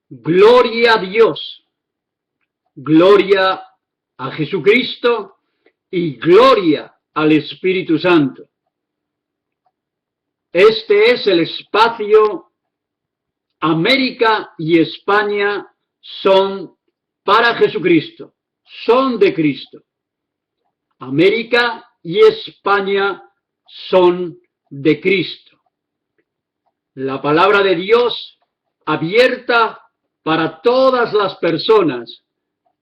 Gloria a Dios, gloria a Jesucristo y gloria al Espíritu Santo. Este es el espacio América y España son para Jesucristo, son de Cristo. América y España son de Cristo. La palabra de Dios abierta para todas las personas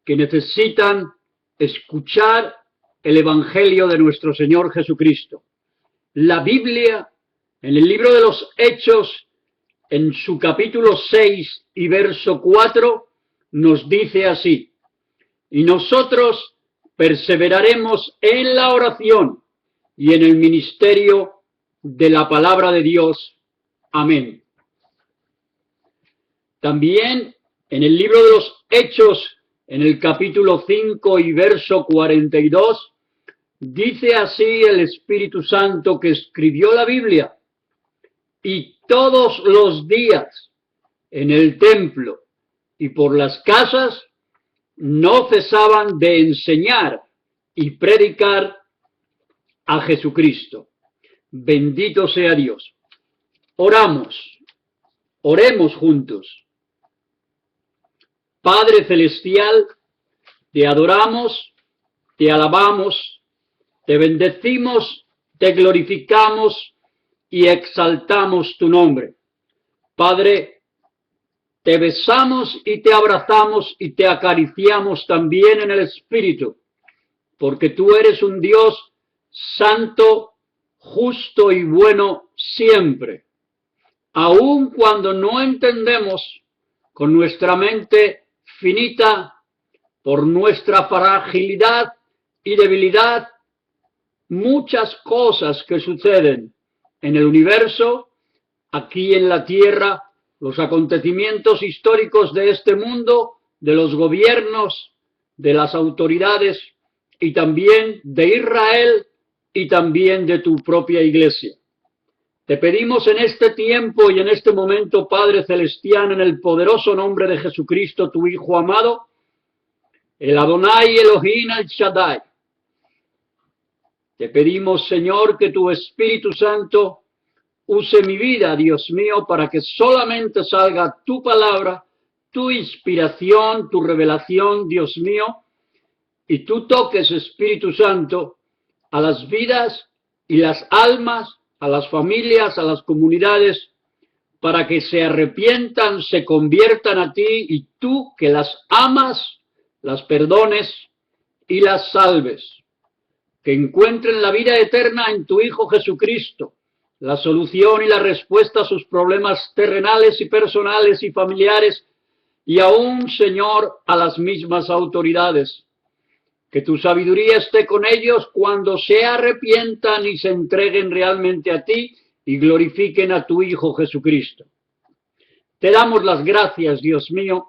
que necesitan escuchar el Evangelio de nuestro Señor Jesucristo. La Biblia, en el libro de los Hechos, en su capítulo 6 y verso 4, nos dice así: y nosotros perseveraremos en la oración y en el ministerio de la palabra de Dios. Amén. También en el libro de los Hechos, en el capítulo 5 y verso 42, dice así el Espíritu Santo que escribió la Biblia: y todos los días en el templo y por las casas no cesaban de enseñar y predicar a Jesucristo. Bendito sea Dios. Oremos juntos. Padre Celestial, te adoramos, te alabamos, te bendecimos, te glorificamos y exaltamos tu nombre. Padre, te besamos y te abrazamos y te acariciamos también en el Espíritu, porque tú eres un Dios santo, justo y bueno siempre. Aun cuando no entendemos con nuestra mente finita, por nuestra fragilidad y debilidad, muchas cosas que suceden en el universo, aquí en la tierra, los acontecimientos históricos de este mundo, de los gobiernos, de las autoridades y también de Israel y también de tu propia iglesia. Te pedimos en este tiempo y en este momento, Padre Celestial, en el poderoso nombre de Jesucristo, tu Hijo amado, el Adonai Elohim el Shaddai. Te pedimos, Señor, que tu Espíritu Santo use mi vida, Dios mío, para que solamente salga tu palabra, tu inspiración, tu revelación, Dios mío, y tú toques, Espíritu Santo, a las vidas y las almas, a las familias, a las comunidades, para que se arrepientan, se conviertan a ti, y tú que las amas, las perdones y las salves. Que encuentren la vida eterna en tu Hijo Jesucristo, la solución y la respuesta a sus problemas terrenales y personales y familiares, y aún, Señor, a las mismas autoridades. Que tu sabiduría esté con ellos cuando se arrepientan y se entreguen realmente a ti y glorifiquen a tu Hijo Jesucristo. Te damos las gracias, Dios mío,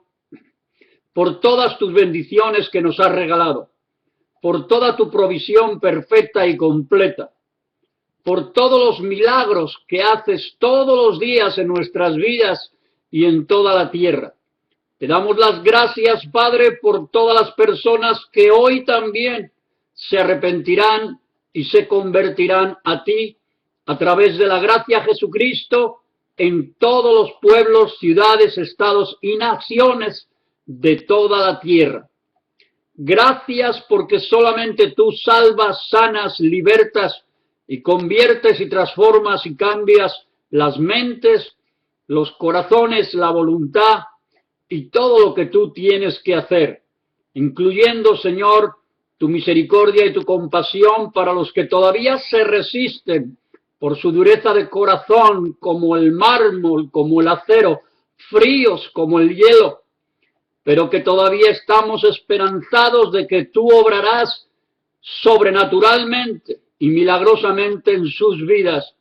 por todas tus bendiciones que nos has regalado, por toda tu provisión perfecta y completa, por todos los milagros que haces todos los días en nuestras vidas y en toda la tierra. Te damos las gracias, Padre, por todas las personas que hoy también se arrepentirán y se convertirán a ti a través de la gracia de Jesucristo en todos los pueblos, ciudades, estados y naciones de toda la tierra. Gracias porque solamente tú salvas, sanas, libertas y conviertes y transformas y cambias las mentes, los corazones, la voluntad y todo lo que tú tienes que hacer, incluyendo, Señor, tu misericordia y tu compasión para los que todavía se resisten por su dureza de corazón, como el mármol, como el acero, fríos como el hielo, pero que todavía estamos esperanzados de que tú obrarás sobrenaturalmente y milagrosamente en sus vidas,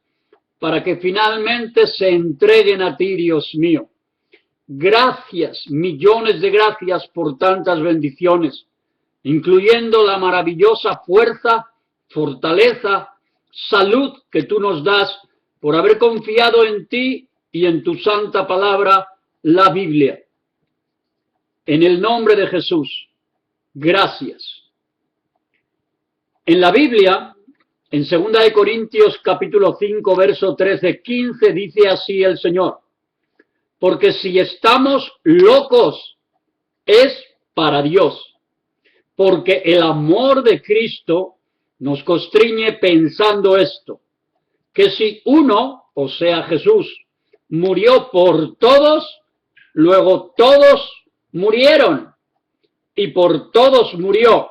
para que finalmente se entreguen a ti, Dios mío. Gracias, millones de gracias por tantas bendiciones, incluyendo la maravillosa fuerza, fortaleza, salud que tú nos das por haber confiado en ti y en tu santa palabra, la Biblia. En el nombre de Jesús, gracias. En la Biblia, en 2 de Corintios capítulo 5, verso 13-15, dice así el Señor: porque si estamos locos, es para Dios, porque el amor de Cristo nos constriñe pensando esto, que si uno, o sea Jesús, murió por todos, luego todos murieron, y por todos murió,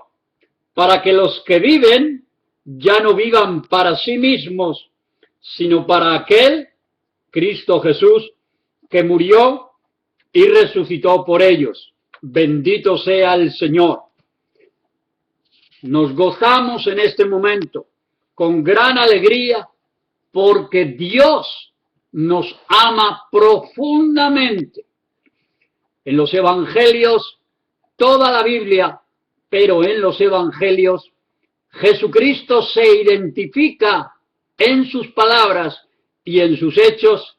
para que los que viven ya no vivan para sí mismos, sino para aquel, Cristo Jesús, que murió y resucitó por ellos. Bendito sea el Señor. Nos gozamos en este momento con gran alegría porque Dios nos ama profundamente. En los evangelios, toda la Biblia, pero en los evangelios, Jesucristo se identifica en sus palabras y en sus hechos,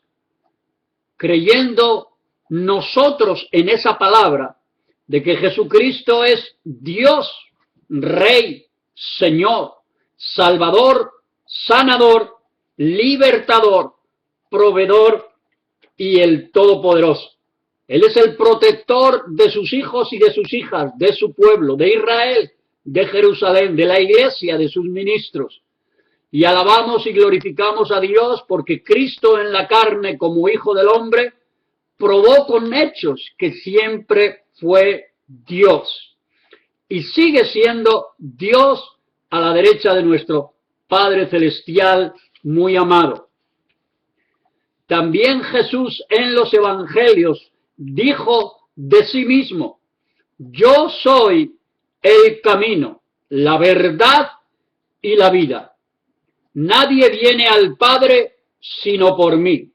creyendo nosotros en esa palabra de que Jesucristo es Dios, Rey, Señor, Salvador, Sanador, Libertador, Proveedor y el Todopoderoso. Él es el protector de sus hijos y de sus hijas, de su pueblo, de Israel, de Jerusalén, de la iglesia, de sus ministros. Y alabamos y glorificamos a Dios porque Cristo en la carne como Hijo del Hombre probó con hechos que siempre fue Dios. Y sigue siendo Dios a la derecha de nuestro Padre Celestial muy amado. También Jesús en los evangelios dijo de sí mismo: yo soy el camino, la verdad y la vida. Nadie viene al Padre sino por mí.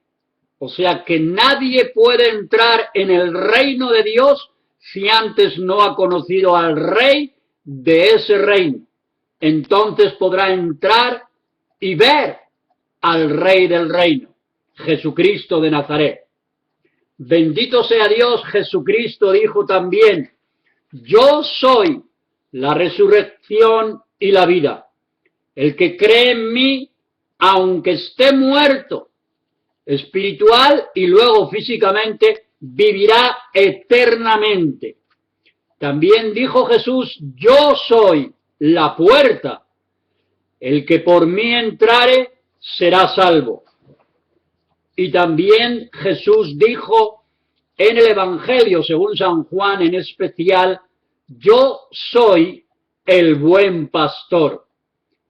O sea que nadie puede entrar en el reino de Dios si antes no ha conocido al Rey de ese reino. Entonces podrá entrar y ver al Rey del reino, Jesucristo de Nazaret. Bendito sea Dios. Jesucristo dijo también: yo soy la resurrección y la vida. El que cree en mí, aunque esté muerto, espiritual y luego físicamente, vivirá eternamente. También dijo Jesús: yo soy la puerta. El que por mí entrare será salvo. Y también Jesús dijo en el Evangelio, según San Juan en especial: yo soy el buen pastor,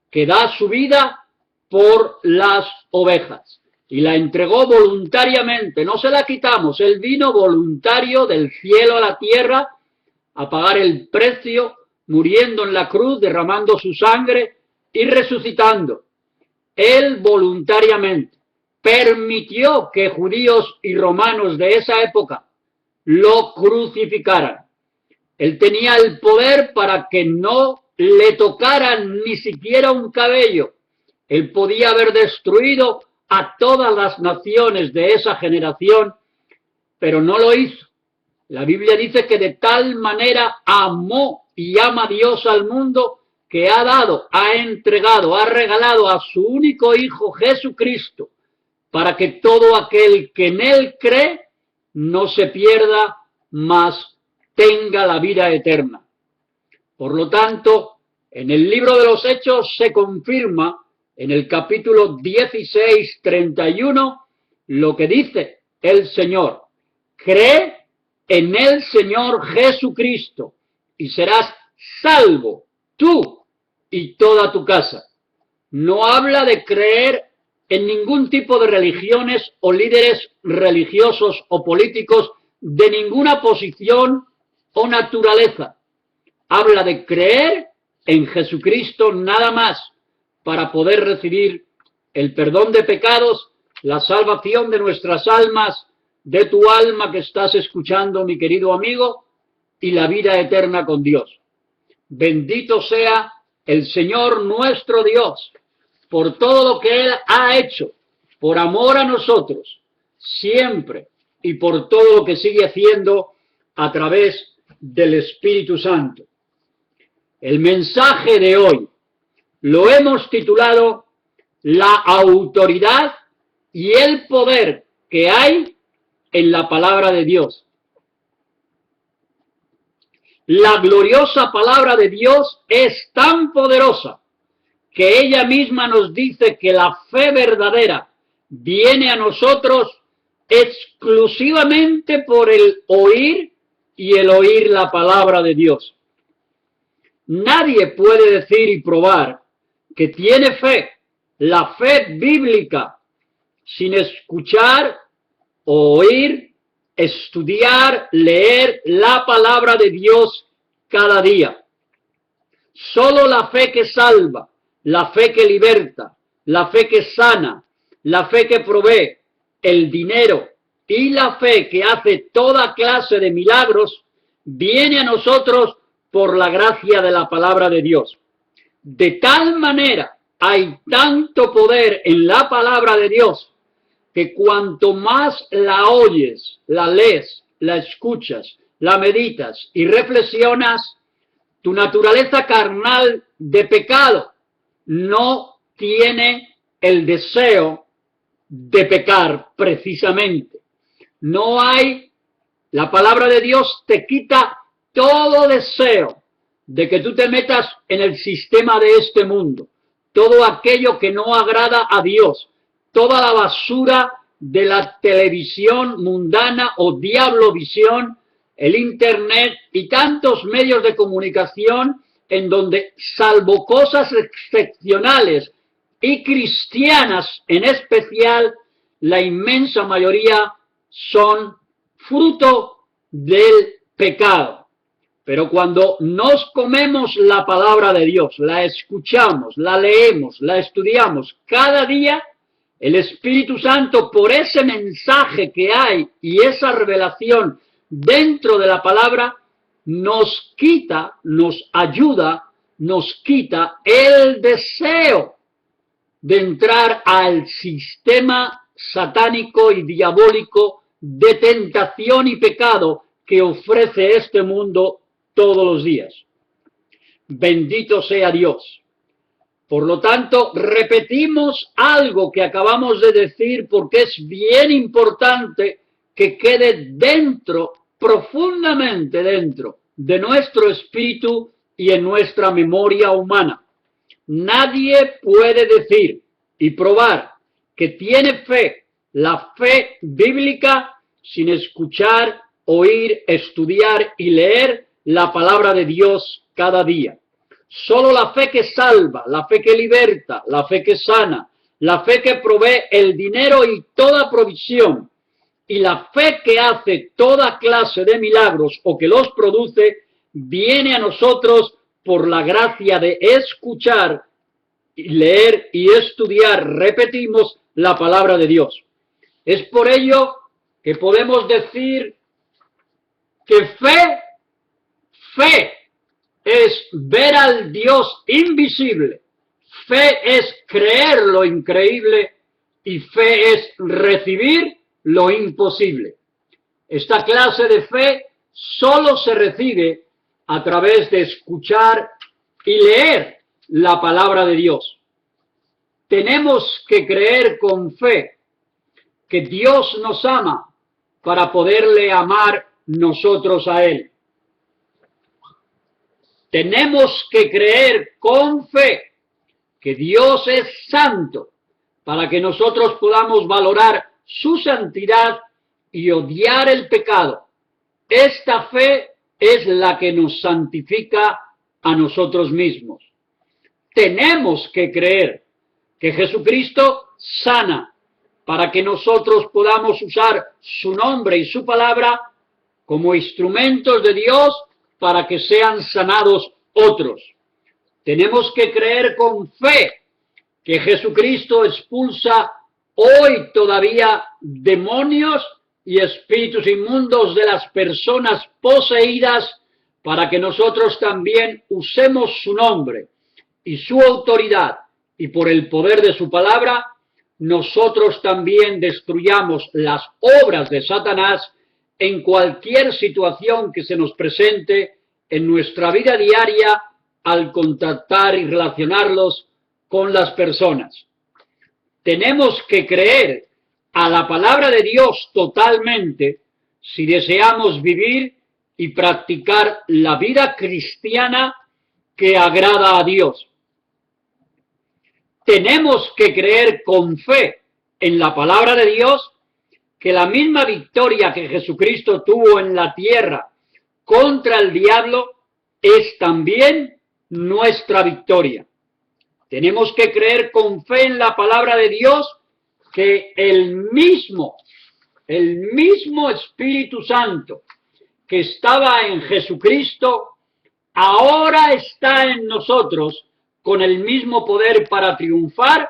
que da su vida por las ovejas. Y la entregó voluntariamente, no se la quitamos. Él vino voluntario del cielo a la tierra a pagar el precio, muriendo en la cruz, derramando su sangre y resucitando. Él voluntariamente permitió que judíos y romanos de esa época lo crucificaran. Él tenía el poder para que no le tocaran ni siquiera un cabello. Él podía haber destruido a todas las naciones de esa generación, pero no lo hizo. La Biblia dice que de tal manera amó y ama Dios al mundo que ha dado, ha entregado, ha regalado a su único Hijo Jesucristo, para que todo aquel que en Él cree no se pierda, mas tenga la vida eterna. Por lo tanto, en el libro de los Hechos se confirma en el capítulo 16, 31, lo que dice el Señor: cree en el Señor Jesucristo y serás salvo tú y toda tu casa. No habla de creer en ningún tipo de religiones o líderes religiosos o políticos de ninguna posición o naturaleza. Habla de creer en Jesucristo nada más, para poder recibir el perdón de pecados, la salvación de nuestras almas, de tu alma que estás escuchando, mi querido amigo, y la vida eterna con Dios. Bendito sea el Señor nuestro Dios por todo lo que Él ha hecho, por amor a nosotros, siempre, y por todo lo que sigue haciendo a través del Espíritu Santo. El mensaje de hoy lo hemos titulado La autoridad y el poder que hay en la palabra de Dios. La gloriosa palabra de Dios es tan poderosa que ella misma nos dice que la fe verdadera viene a nosotros exclusivamente por el oír y el oír la palabra de Dios. Nadie puede decir y probar que tiene fe, la fe bíblica, sin escuchar, oír, estudiar, leer la palabra de Dios cada día. Solo la fe que salva, la fe que liberta, la fe que sana, la fe que provee el dinero y la fe que hace toda clase de milagros, viene a nosotros por la gracia de la palabra de Dios. De tal manera hay tanto poder en la palabra de Dios que cuanto más la oyes, la lees, la escuchas, la meditas y reflexionas, tu naturaleza carnal de pecado no tiene el deseo de pecar precisamente. No hay, la palabra de Dios te quita todo deseo de que tú te metas en el sistema de este mundo, todo aquello que no agrada a Dios, toda la basura de la televisión mundana o diablovisión, el internet y tantos medios de comunicación en donde, salvo cosas excepcionales y cristianas en especial, la inmensa mayoría son fruto del pecado. Pero cuando nos comemos la palabra de Dios, la escuchamos, la leemos, la estudiamos cada día, el Espíritu Santo, por ese mensaje que hay y esa revelación dentro de la palabra, nos quita, nos ayuda, nos quita el deseo de entrar al sistema satánico y diabólico de tentación y pecado que ofrece este mundo todos los días. Bendito sea Dios. Por lo tanto, repetimos algo que acabamos de decir porque es bien importante que quede dentro, profundamente dentro de nuestro espíritu y en nuestra memoria humana. Nadie puede decir y probar que tiene fe, la fe bíblica, sin escuchar, oír, estudiar y leer la palabra de Dios cada día. Solo la fe que salva, la fe que liberta, la fe que sana, la fe que provee el dinero y toda provisión, y la fe que hace toda clase de milagros o que los produce, viene a nosotros por la gracia de escuchar, leer y estudiar, repetimos, la palabra de Dios. Es por ello que podemos decir que fe es ver al Dios invisible, fe es creer lo increíble y fe es recibir lo imposible. Esta clase de fe solo se recibe a través de escuchar y leer la palabra de Dios. Tenemos que creer con fe que Dios nos ama para poderle amar nosotros a Él. Tenemos que creer con fe que Dios es santo para que nosotros podamos valorar su santidad y odiar el pecado. Esta fe es la que nos santifica a nosotros mismos. Tenemos que creer que Jesucristo sana para que nosotros podamos usar su nombre y su palabra como instrumentos de Dios para que sean sanados otros. Tenemos que creer con fe que Jesucristo expulsa hoy todavía demonios y espíritus inmundos de las personas poseídas para que nosotros también usemos su nombre y su autoridad y por el poder de su palabra nosotros también destruyamos las obras de Satanás en cualquier situación que se nos presente en nuestra vida diaria al contactar y relacionarlos con las personas. Tenemos que creer a la palabra de Dios totalmente si deseamos vivir y practicar la vida cristiana que agrada a Dios. Tenemos que creer con fe en la palabra de Dios que la misma victoria que Jesucristo tuvo en la tierra contra el diablo es también nuestra victoria. Tenemos que creer con fe en la palabra de Dios que el mismo Espíritu Santo que estaba en Jesucristo, ahora está en nosotros con el mismo poder para triunfar,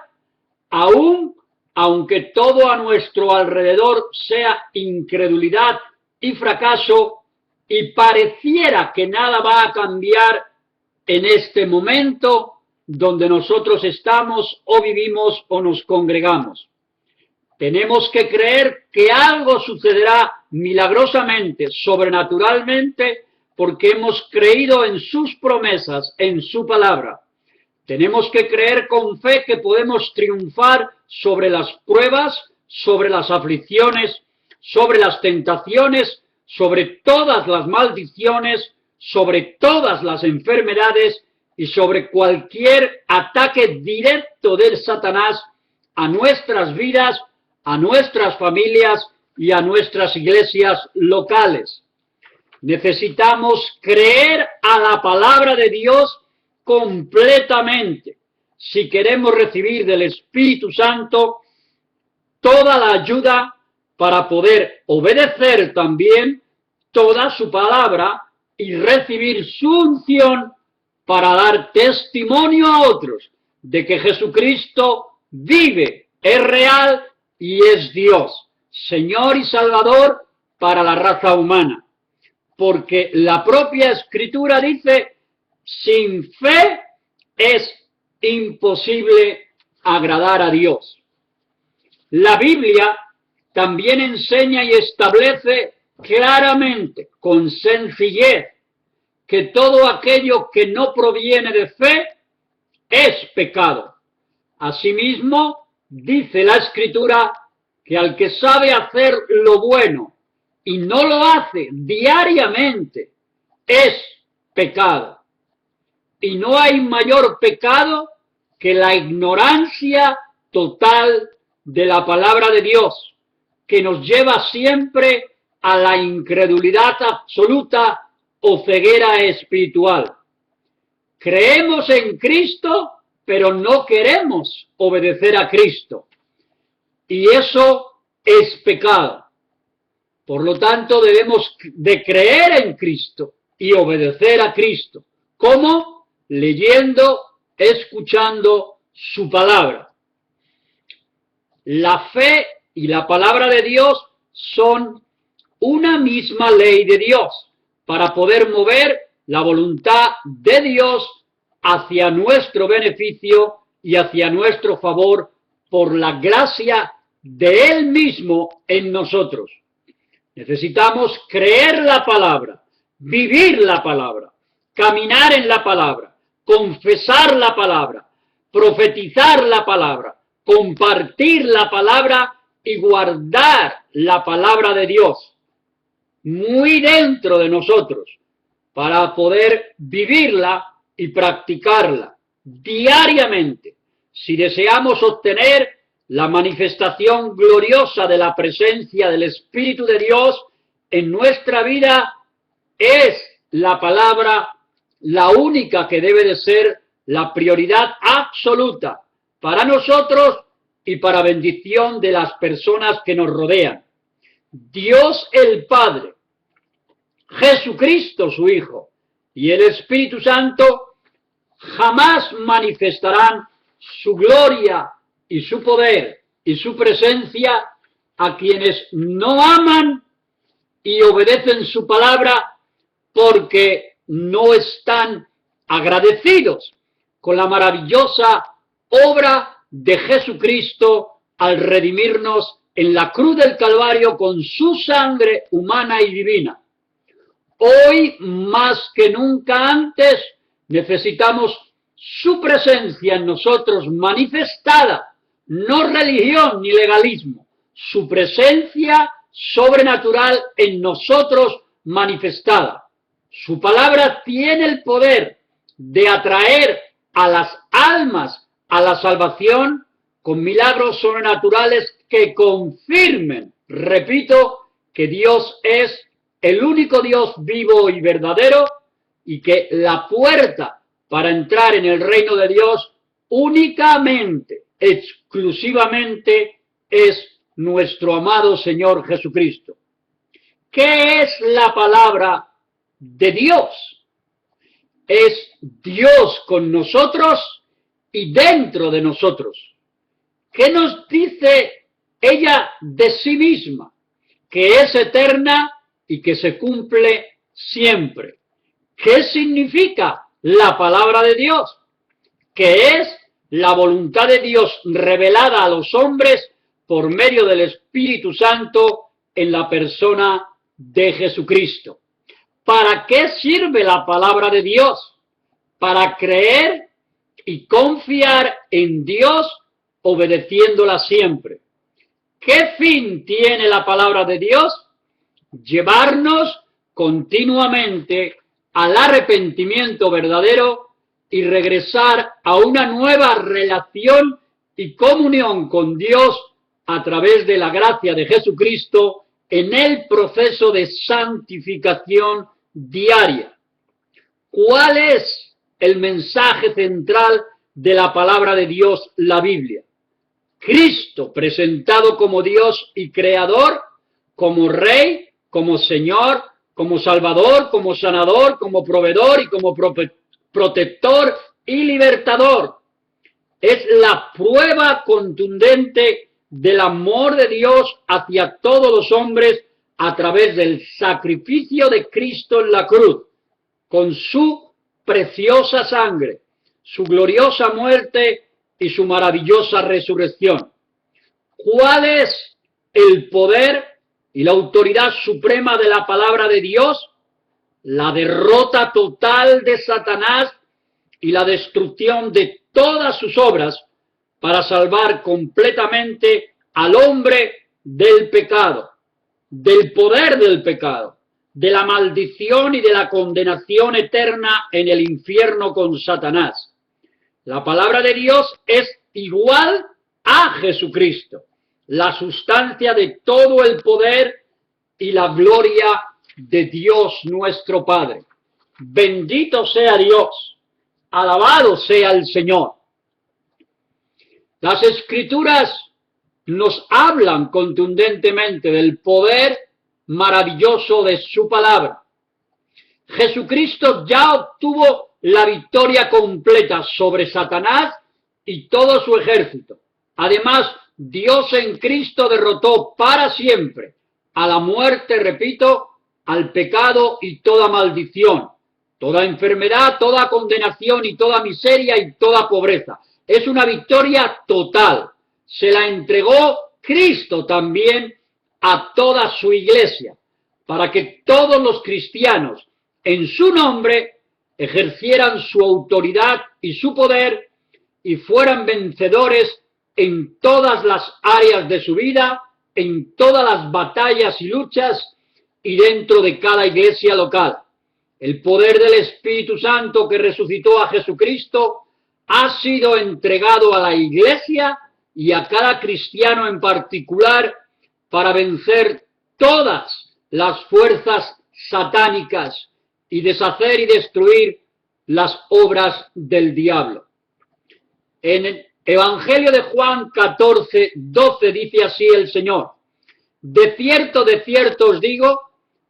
aunque todo a nuestro alrededor sea incredulidad y fracaso, y pareciera que nada va a cambiar en este momento donde nosotros estamos o vivimos o nos congregamos. Tenemos que creer que algo sucederá milagrosamente, sobrenaturalmente, porque hemos creído en sus promesas, en su palabra. Tenemos que creer con fe que podemos triunfar sobre las pruebas, sobre las aflicciones, sobre las tentaciones, sobre todas las maldiciones, sobre todas las enfermedades y sobre cualquier ataque directo del Satanás a nuestras vidas, a nuestras familias y a nuestras iglesias locales. Necesitamos creer a la palabra de Dios completamente si queremos recibir del Espíritu Santo toda la ayuda para poder obedecer también toda su palabra y recibir su unción para dar testimonio a otros de que Jesucristo vive, es real y es Dios, Señor y Salvador para la raza humana. Porque la propia Escritura dice, sin fe es imposible agradar a Dios. La Biblia también enseña y establece claramente, con sencillez, que todo aquello que no proviene de fe es pecado. Asimismo, dice la Escritura que al que sabe hacer lo bueno y no lo hace diariamente, es pecado. Y no hay mayor pecado que la ignorancia total de la palabra de Dios, que nos lleva siempre a la incredulidad absoluta o ceguera espiritual. Creemos en Cristo, pero no queremos obedecer a Cristo. Y eso es pecado. Por lo tanto, debemos de creer en Cristo y obedecer a Cristo. ¿Cómo? Leyendo, escuchando su palabra. La fe y la palabra de Dios son una misma ley de Dios para poder mover la voluntad de Dios hacia nuestro beneficio y hacia nuestro favor por la gracia de Él mismo en nosotros. Necesitamos creer la palabra, vivir la palabra, caminar en la palabra, confesar la palabra, profetizar la palabra, compartir la palabra y guardar la palabra de Dios muy dentro de nosotros para poder vivirla y practicarla diariamente. Si deseamos obtener la manifestación gloriosa de la presencia del Espíritu de Dios en nuestra vida, es la palabra la única que debe de ser la prioridad absoluta para nosotros y para bendición de las personas que nos rodean. Dios el Padre, Jesucristo su Hijo y el Espíritu Santo jamás manifestarán su gloria y su poder y su presencia a quienes no aman y obedecen su palabra porque no están agradecidos con la maravillosa obra de Jesucristo al redimirnos en la cruz del Calvario con su sangre humana y divina. Hoy, más que nunca antes, necesitamos su presencia en nosotros manifestada, no religión ni legalismo, su presencia sobrenatural en nosotros manifestada. Su palabra tiene el poder de atraer a las almas a la salvación con milagros sobrenaturales que confirmen, repito, que Dios es el único Dios vivo y verdadero y que la puerta para entrar en el reino de Dios únicamente, exclusivamente, es nuestro amado Señor Jesucristo. ¿Qué es la palabra de Dios? Es Dios con nosotros y dentro de nosotros. ¿Qué nos dice ella de sí misma? Que es eterna y que se cumple siempre. ¿Qué significa la palabra de Dios? Que es la voluntad de Dios revelada a los hombres por medio del Espíritu Santo en la persona de Jesucristo. ¿Para qué sirve la palabra de Dios? Para creer y confiar en Dios obedeciéndola siempre. ¿Qué fin tiene la palabra de Dios? Llevarnos continuamente al arrepentimiento verdadero y regresar a una nueva relación y comunión con Dios a través de la gracia de Jesucristo en el proceso de santificación diaria. ¿Cuál es el mensaje central de la palabra de Dios, la Biblia? Cristo presentado como Dios y Creador, como Rey, como Señor, como Salvador, como Sanador, como Proveedor y como Protector y Libertador. Es la prueba contundente del amor de Dios hacia todos los hombres a través del sacrificio de Cristo en la cruz, con su preciosa sangre, su gloriosa muerte y su maravillosa resurrección. ¿Cuál es el poder y la autoridad suprema de la palabra de Dios? La derrota total de Satanás y la destrucción de todas sus obras para salvar completamente al hombre del pecado, del poder del pecado, de la maldición y de la condenación eterna en el infierno con Satanás. La palabra de Dios es igual a Jesucristo, la sustancia de todo el poder y la gloria de Dios nuestro Padre. Bendito sea Dios, alabado sea el Señor. Las Escrituras nos hablan contundentemente del poder maravilloso de su palabra. Jesucristo ya obtuvo la victoria completa sobre Satanás y todo su ejército. Además, Dios en Cristo derrotó para siempre a la muerte, repito, al pecado y toda maldición, toda enfermedad, toda condenación y toda miseria y toda pobreza. Es una victoria total. Se la entregó Cristo también a toda su iglesia, para que todos los cristianos en su nombre ejercieran su autoridad y su poder y fueran vencedores en todas las áreas de su vida, en todas las batallas y luchas y dentro de cada iglesia local. El poder del Espíritu Santo que resucitó a Jesucristo ha sido entregado a la iglesia y a cada cristiano en particular para vencer todas las fuerzas satánicas y deshacer y destruir las obras del diablo. En el Evangelio de Juan 14, 12 dice así el Señor: de cierto os digo,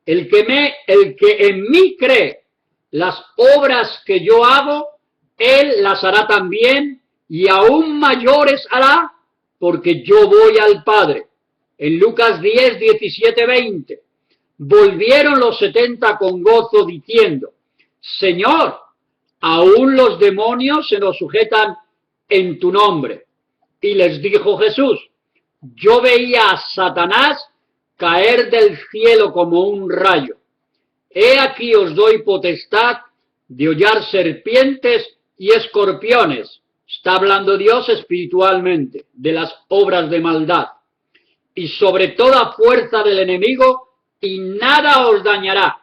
el que en mí cree, las obras que yo hago, él las hará también, y aún mayores hará, porque yo voy al Padre. En Lucas 10, 17, 20. Volvieron los 70 con gozo diciendo: Señor, aún los demonios se nos sujetan en tu nombre. Y les dijo Jesús: yo veía a Satanás caer del cielo como un rayo. He aquí os doy potestad de hollar serpientes y escorpiones. Está hablando Dios espiritualmente de las obras de maldad. Y sobre toda fuerza del enemigo, y nada os dañará.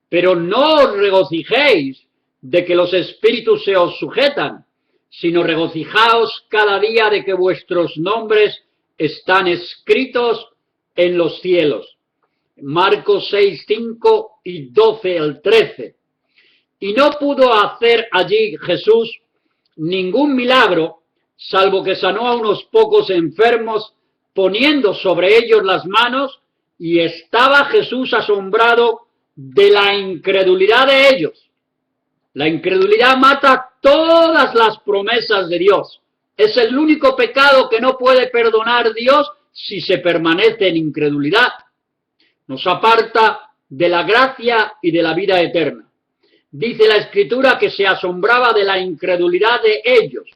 Pero no os regocijéis de que los espíritus se os sujetan, sino regocijaos cada día de que vuestros nombres están escritos en los cielos. Marcos 6, 5 y 12 al 13. Y no pudo hacer allí Jesús ningún milagro, salvo que sanó a unos pocos enfermos, poniendo sobre ellos las manos, y estaba Jesús asombrado de la incredulidad de ellos. La incredulidad mata todas las promesas de Dios. Es el único pecado que no puede perdonar Dios si se permanece en incredulidad. Nos aparta de la gracia y de la vida eterna. Dice la Escritura que se asombraba de la incredulidad de ellos.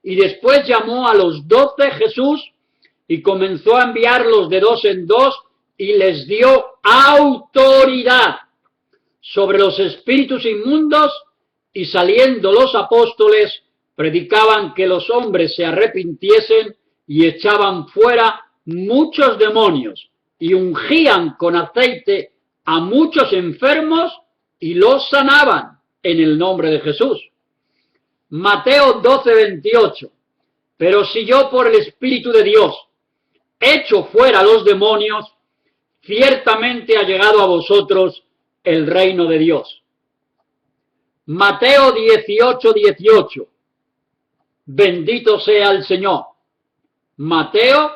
Y después llamó a los 12 Jesús y comenzó a enviarlos de dos en dos y les dio autoridad sobre los espíritus inmundos, y saliendo los apóstoles predicaban que los hombres se arrepintiesen y echaban fuera muchos demonios y ungían con aceite a muchos enfermos y los sanaban en el nombre de Jesús. Mateo 12, 28. Pero si yo por el Espíritu de Dios echo fuera los demonios, ciertamente ha llegado a vosotros el reino de Dios. Mateo 18, 18. Bendito sea el Señor. Mateo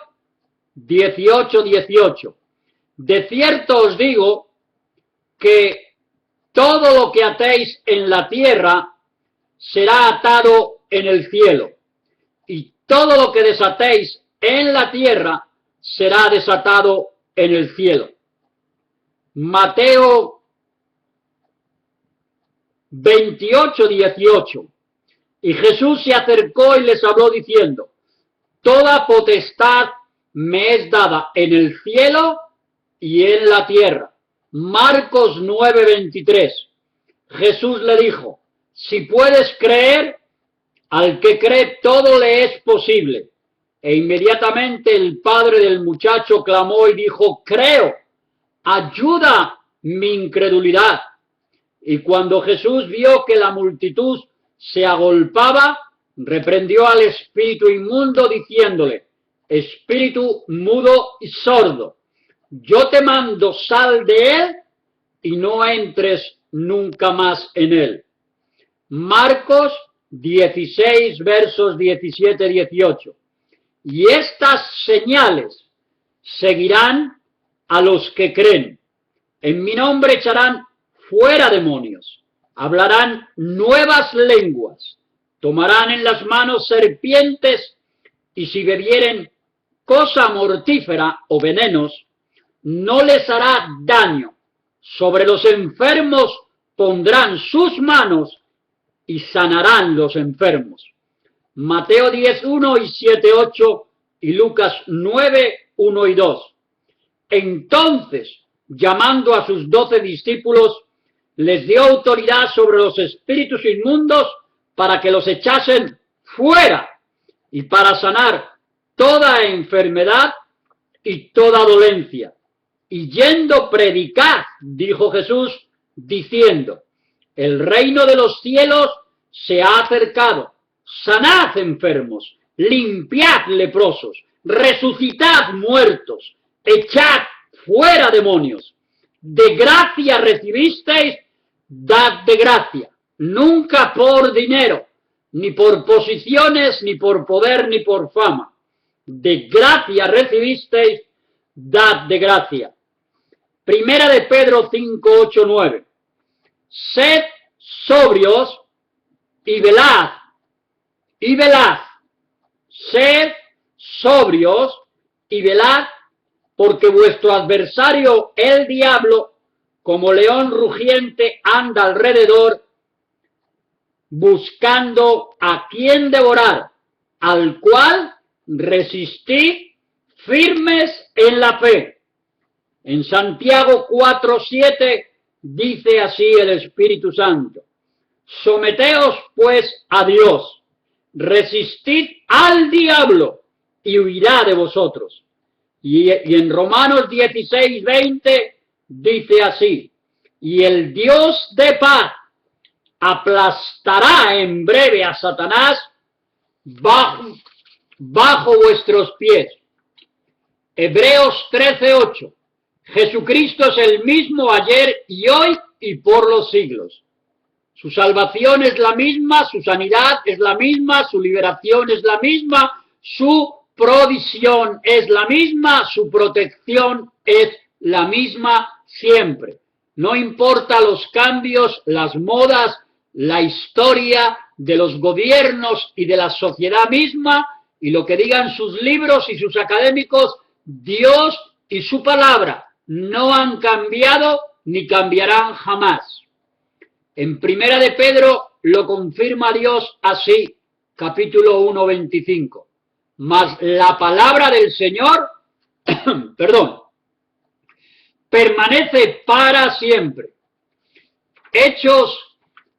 18, 18. De cierto os digo que todo lo que atéis en la tierra será atado en el cielo, y todo lo que desatéis en la tierra será desatado en el cielo. Mateo 28, 18. Y Jesús se acercó y les habló diciendo: toda potestad me es dada en el cielo y en la tierra. Marcos 9, 23. Jesús le dijo: si puedes creer, al que cree todo le es posible. E inmediatamente el padre del muchacho clamó y dijo: creo, ayuda mi incredulidad. Y cuando Jesús vio que la multitud se agolpaba, reprendió al espíritu inmundo diciéndole: espíritu mudo y sordo, yo te mando, sal de él y no entres nunca más en él. Marcos 16, versos 17, 18. Y estas señales seguirán a los que creen. En mi nombre echarán fuera demonios, hablarán nuevas lenguas, tomarán en las manos serpientes, y si bebieren cosa mortífera o venenos, no les hará daño. Sobre los enfermos pondrán sus manos y sanarán los enfermos. Mateo 10, 1 y 7, 8 y Lucas 9, 1 y 2. Entonces, llamando a sus 12 discípulos, les dio autoridad sobre los espíritus inmundos para que los echasen fuera y para sanar toda enfermedad y toda dolencia. Y yendo predicad, dijo Jesús, diciendo: el reino de los cielos se ha acercado, sanad enfermos, limpiad leprosos, resucitad muertos, echad fuera demonios. De gracia recibisteis, dad de gracia, nunca por dinero, ni por posiciones, ni por poder, ni por fama. De gracia recibisteis, dad de gracia. Primera de Pedro 5, 8, 9. Sed sobrios y velad, y velad. Sed sobrios y velad, porque vuestro adversario, el diablo, como león rugiente, anda alrededor, buscando a quien devorar, al cual resistid firmes en la fe. En Santiago 4:7 dice así el Espíritu Santo: someteos pues a Dios, resistid al diablo y huirá de vosotros. Y en Romanos 16:20 dice así: y el Dios de paz aplastará en breve a Satanás bajo vuestros pies. Hebreos 13:8. Jesucristo es el mismo ayer y hoy y por los siglos. Su salvación es la misma, su sanidad es la misma, su liberación es la misma, su provisión es la misma, su protección es la misma siempre. No importa los cambios, las modas, la historia de los gobiernos y de la sociedad misma y lo que digan sus libros y sus académicos, Dios y su palabra no han cambiado ni cambiarán jamás. En Primera de Pedro lo confirma Dios así, capítulo 1:25. Mas la palabra del Señor, permanece para siempre. Hechos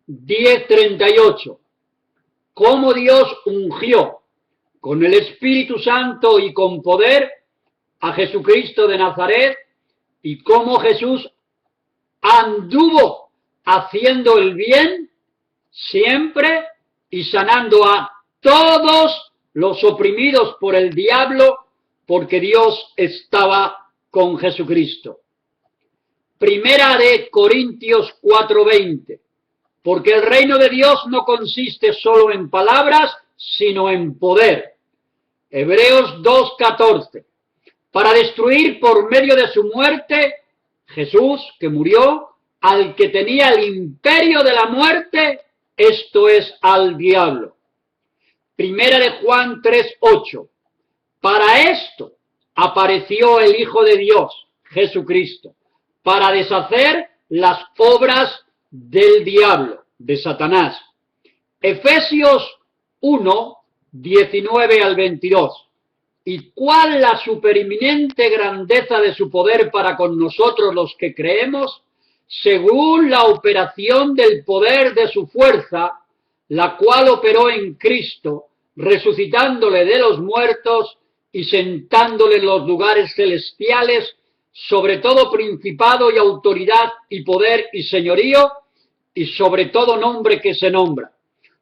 10:38. Cómo Dios ungió con el Espíritu Santo y con poder a Jesucristo de Nazaret, y cómo Jesús anduvo haciendo el bien siempre y sanando a todos los oprimidos por el diablo, porque Dios estaba con Jesucristo. Primera de Corintios 4:20. Porque el reino de Dios no consiste solo en palabras, sino en poder. Hebreos 2:14. Para destruir por medio de su muerte, Jesús, que murió, al que tenía el imperio de la muerte, esto es, al diablo. Primera de Juan 3:8. Para esto apareció el Hijo de Dios, Jesucristo, para deshacer las obras del diablo, de Satanás. Efesios 1:19-22. ¿Y cuál la supereminente grandeza de su poder para con nosotros los que creemos? Según la operación del poder de su fuerza, la cual operó en Cristo, resucitándole de los muertos y sentándole en los lugares celestiales, sobre todo principado y autoridad y poder y señorío, y sobre todo nombre que se nombra,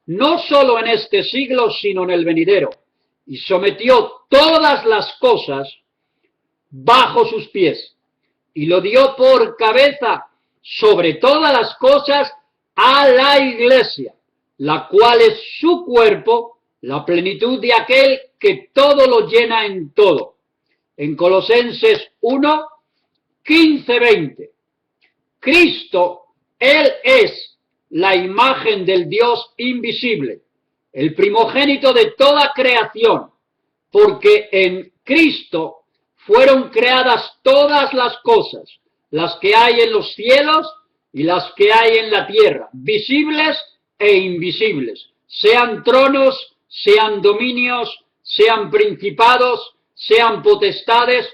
no solo en este siglo, sino en el venidero, y sometió todas las cosas bajo sus pies, y lo dio por cabeza sobre todas las cosas a la Iglesia, la cual es su cuerpo, la plenitud de aquel que todo lo llena en todo. En Colosenses 1:15-20. Cristo, Él es la imagen del Dios invisible, el primogénito de toda creación, porque en Cristo fueron creadas todas las cosas, las que hay en los cielos y las que hay en la tierra, visibles e invisibles, sean tronos, sean dominios, sean principados, sean potestades,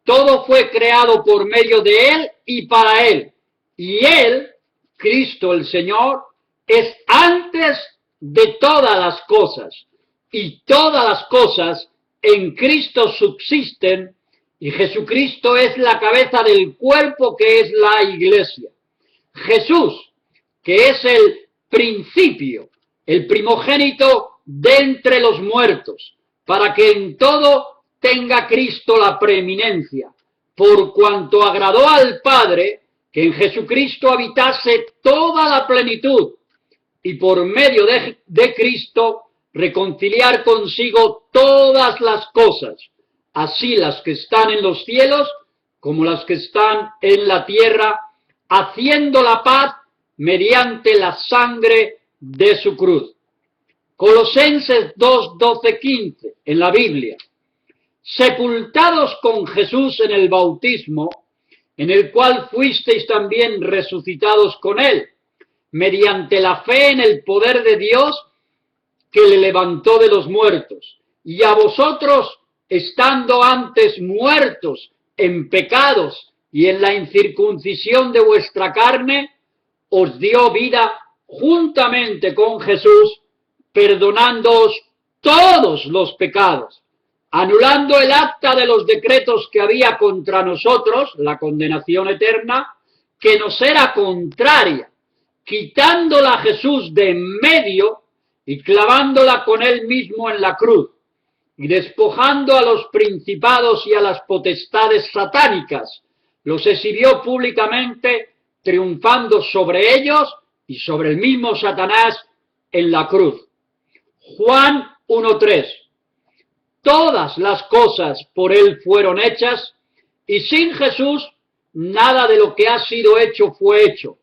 todo fue creado por medio de Él y para Él. Y Él, Cristo el Señor, es antes de todas las cosas, y todas las cosas en Cristo subsisten, y Jesucristo es la cabeza del cuerpo que es la Iglesia. Jesús, que es el principio, el primogénito de entre los muertos, para que en todo tenga Cristo la preeminencia, por cuanto agradó al Padre que en Jesucristo habitase toda la plenitud, y por medio de Cristo reconciliar consigo todas las cosas, así las que están en los cielos como las que están en la tierra, haciendo la paz mediante la sangre de su cruz. Colosenses 2:12-15 en la Biblia. Sepultados con Jesús en el bautismo, en el cual fuisteis también resucitados con Él, mediante la fe en el poder de Dios que le levantó de los muertos, y a vosotros estando antes muertos en pecados y en la incircuncisión de vuestra carne, os dio vida juntamente con Jesús, perdonándoos todos los pecados, anulando el acta de los decretos que había contra nosotros, la condenación eterna, que nos era contraria, quitándola a Jesús de en medio y clavándola con él mismo en la cruz, y despojando a los principados y a las potestades satánicas, los exhibió públicamente, triunfando sobre ellos y sobre el mismo Satanás en la cruz. Juan 1:3. Todas las cosas por él fueron hechas, y sin Jesús nada de lo que ha sido hecho fue hecho.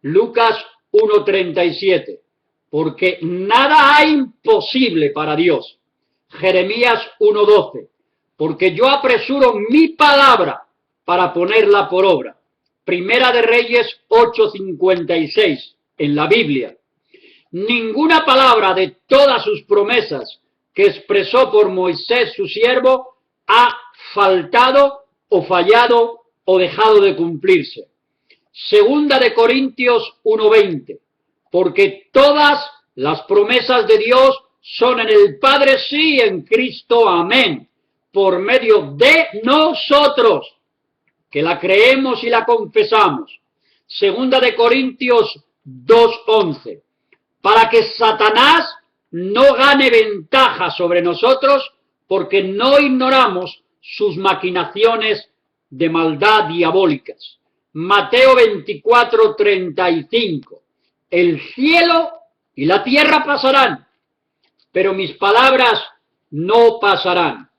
Lucas 1:37. Porque nada hay imposible para Dios. Jeremías 1:12. Porque yo apresuro mi palabra para ponerla por obra. Primera de Reyes 8:56 en la Biblia. Ninguna palabra de todas sus promesas que expresó por Moisés su siervo ha faltado o fallado o dejado de cumplirse. Segunda de Corintios 1:20. Porque todas las promesas de Dios son en el Padre sí, en Cristo amén, por medio de nosotros, que la creemos y la confesamos. Segunda de Corintios 2:11. Para que Satanás no gane ventaja sobre nosotros, porque no ignoramos sus maquinaciones de maldad diabólicas. Mateo 24:35. El cielo y la tierra pasarán, pero mis palabras no pasarán.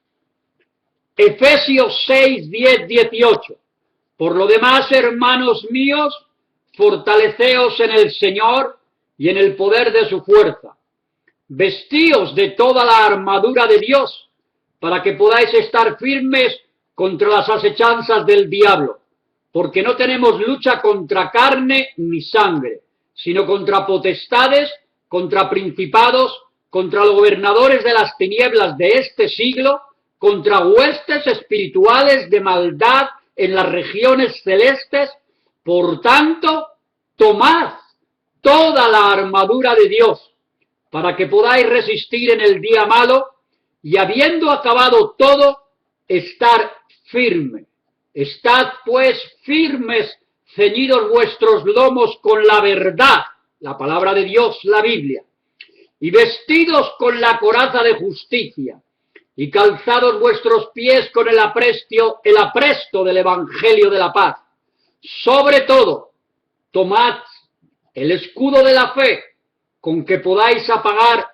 Efesios 6:10-18. Por lo demás, hermanos míos, fortaleceos en el Señor y en el poder de su fuerza. Vestíos de toda la armadura de Dios, para que podáis estar firmes contra las asechanzas del diablo, porque no tenemos lucha contra carne ni sangre, sino contra potestades, contra principados, contra los gobernadores de las tinieblas de este siglo, contra huestes espirituales de maldad en las regiones celestes. Por tanto, tomad toda la armadura de Dios, para que podáis resistir en el día malo, y habiendo acabado todo, estar firme. Estad pues firmes, ceñidos vuestros lomos con la verdad, la palabra de Dios, la Biblia, y vestidos con la coraza de justicia, y calzados vuestros pies con el apresto del Evangelio de la paz. Sobre todo, tomad el escudo de la fe, con que podáis apagar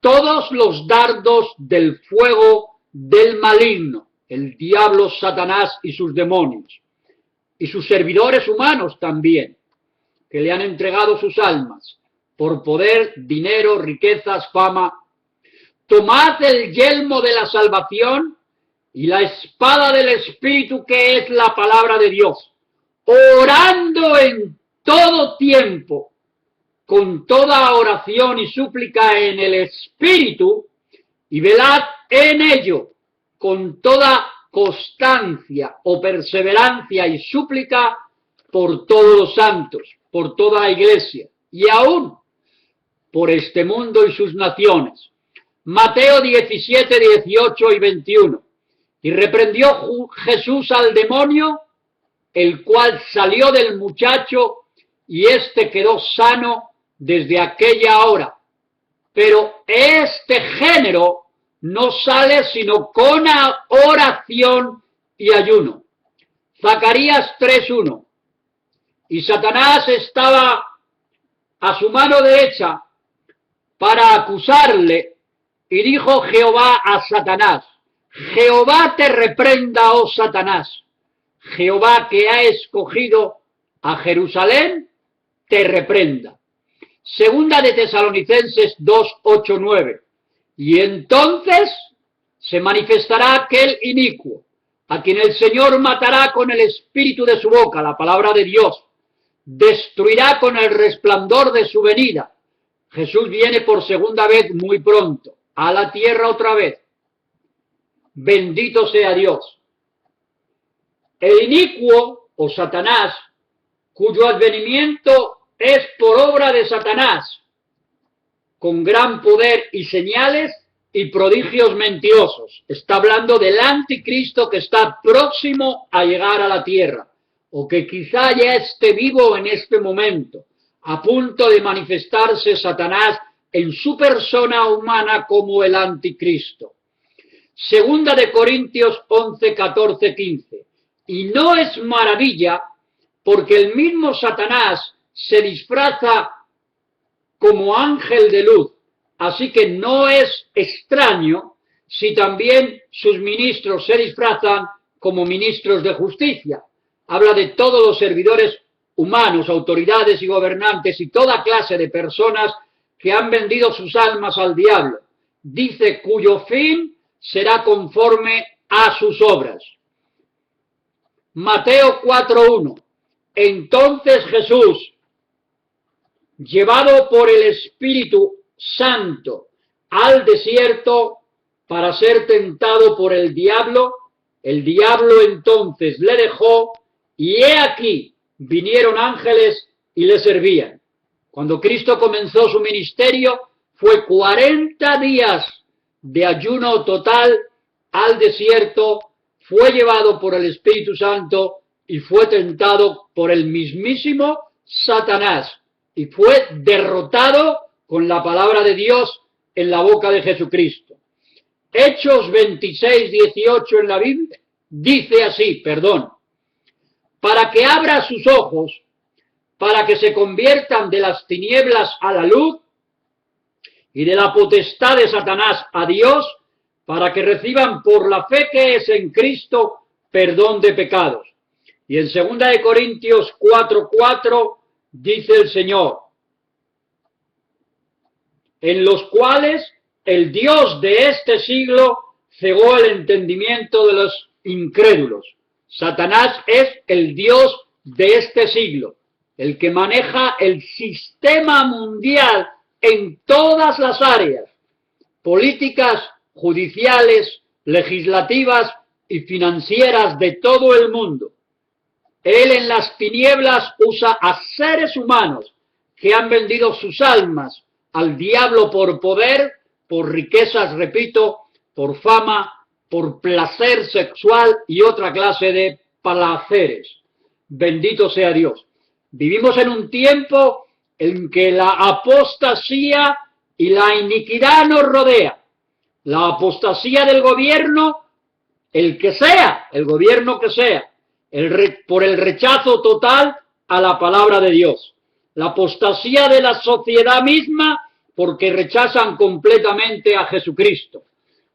todos los dardos del fuego del maligno, el diablo, Satanás y sus demonios, y sus servidores humanos también, que le han entregado sus almas, por poder, dinero, riquezas, fama. Tomad el yelmo de la salvación y la espada del Espíritu, que es la palabra de Dios, orando en todo tiempo, con toda oración y súplica en el Espíritu, y velad en ello con toda constancia o perseverancia y súplica por todos los santos, por toda la iglesia, y aún por este mundo y sus naciones. Mateo 17:18 y 21. Y reprendió Jesús al demonio, el cual salió del muchacho, y éste quedó sano desde aquella hora. Pero este género no sale sino con oración y ayuno. Zacarías 3:1. Y Satanás estaba a su mano derecha para acusarle, y dijo Jehová a Satanás: Jehová te reprenda, oh Satanás. Jehová, que ha escogido a Jerusalén, te reprenda. Segunda de Tesalonicenses 2:8-9. Y entonces se manifestará aquel inicuo, a quien el Señor matará con el espíritu de su boca, la palabra de Dios, destruirá con el resplandor de su venida. Jesús viene por segunda vez muy pronto, a la tierra otra vez. Bendito sea Dios. El inicuo, o Satanás, cuyo advenimiento es por obra de Satanás, con gran poder y señales y prodigios mentirosos. Está hablando del anticristo que está próximo a llegar a la tierra, o que quizá ya esté vivo en este momento, a punto de manifestarse Satanás en su persona humana como el anticristo. Segunda de Corintios 11, 14, 15. Y no es maravilla, porque el mismo Satanás se disfraza como ángel de luz, así que no es extraño si también sus ministros se disfrazan como ministros de justicia. Habla de todos los servidores humanos, autoridades y gobernantes y toda clase de personas que han vendido sus almas al diablo. Dice cuyo fin será conforme a sus obras. Mateo 4:1. Entonces Jesús, llevado por el Espíritu Santo al desierto para ser tentado por el diablo entonces le dejó, y he aquí vinieron ángeles y le servían. Cuando Cristo comenzó su ministerio, fue 40 días de ayuno total al desierto, fue llevado por el Espíritu Santo y fue tentado por el mismísimo Satanás y fue derrotado con la palabra de Dios en la boca de Jesucristo. Hechos 26, 18 en la Biblia dice así, para que abra sus ojos, para que se conviertan de las tinieblas a la luz y de la potestad de Satanás a Dios, para que reciban por la fe que es en Cristo perdón de pecados. Y en 2 de Corintios 4:4 dice el Señor, en los cuales el Dios de este siglo cegó el entendimiento de los incrédulos. Satanás es el Dios de este siglo, el que maneja el sistema mundial en todas las áreas, políticas, judiciales, legislativas y financieras de todo el mundo. Él en las tinieblas usa a seres humanos que han vendido sus almas al diablo por poder, por riquezas, repito, por fama, por placer sexual y otra clase de placeres. Bendito sea Dios. Vivimos en un tiempo en que la apostasía y la iniquidad nos rodea. La apostasía del gobierno, el que sea, el gobierno que sea, por el rechazo total a la palabra de Dios. La apostasía de la sociedad misma porque rechazan completamente a Jesucristo.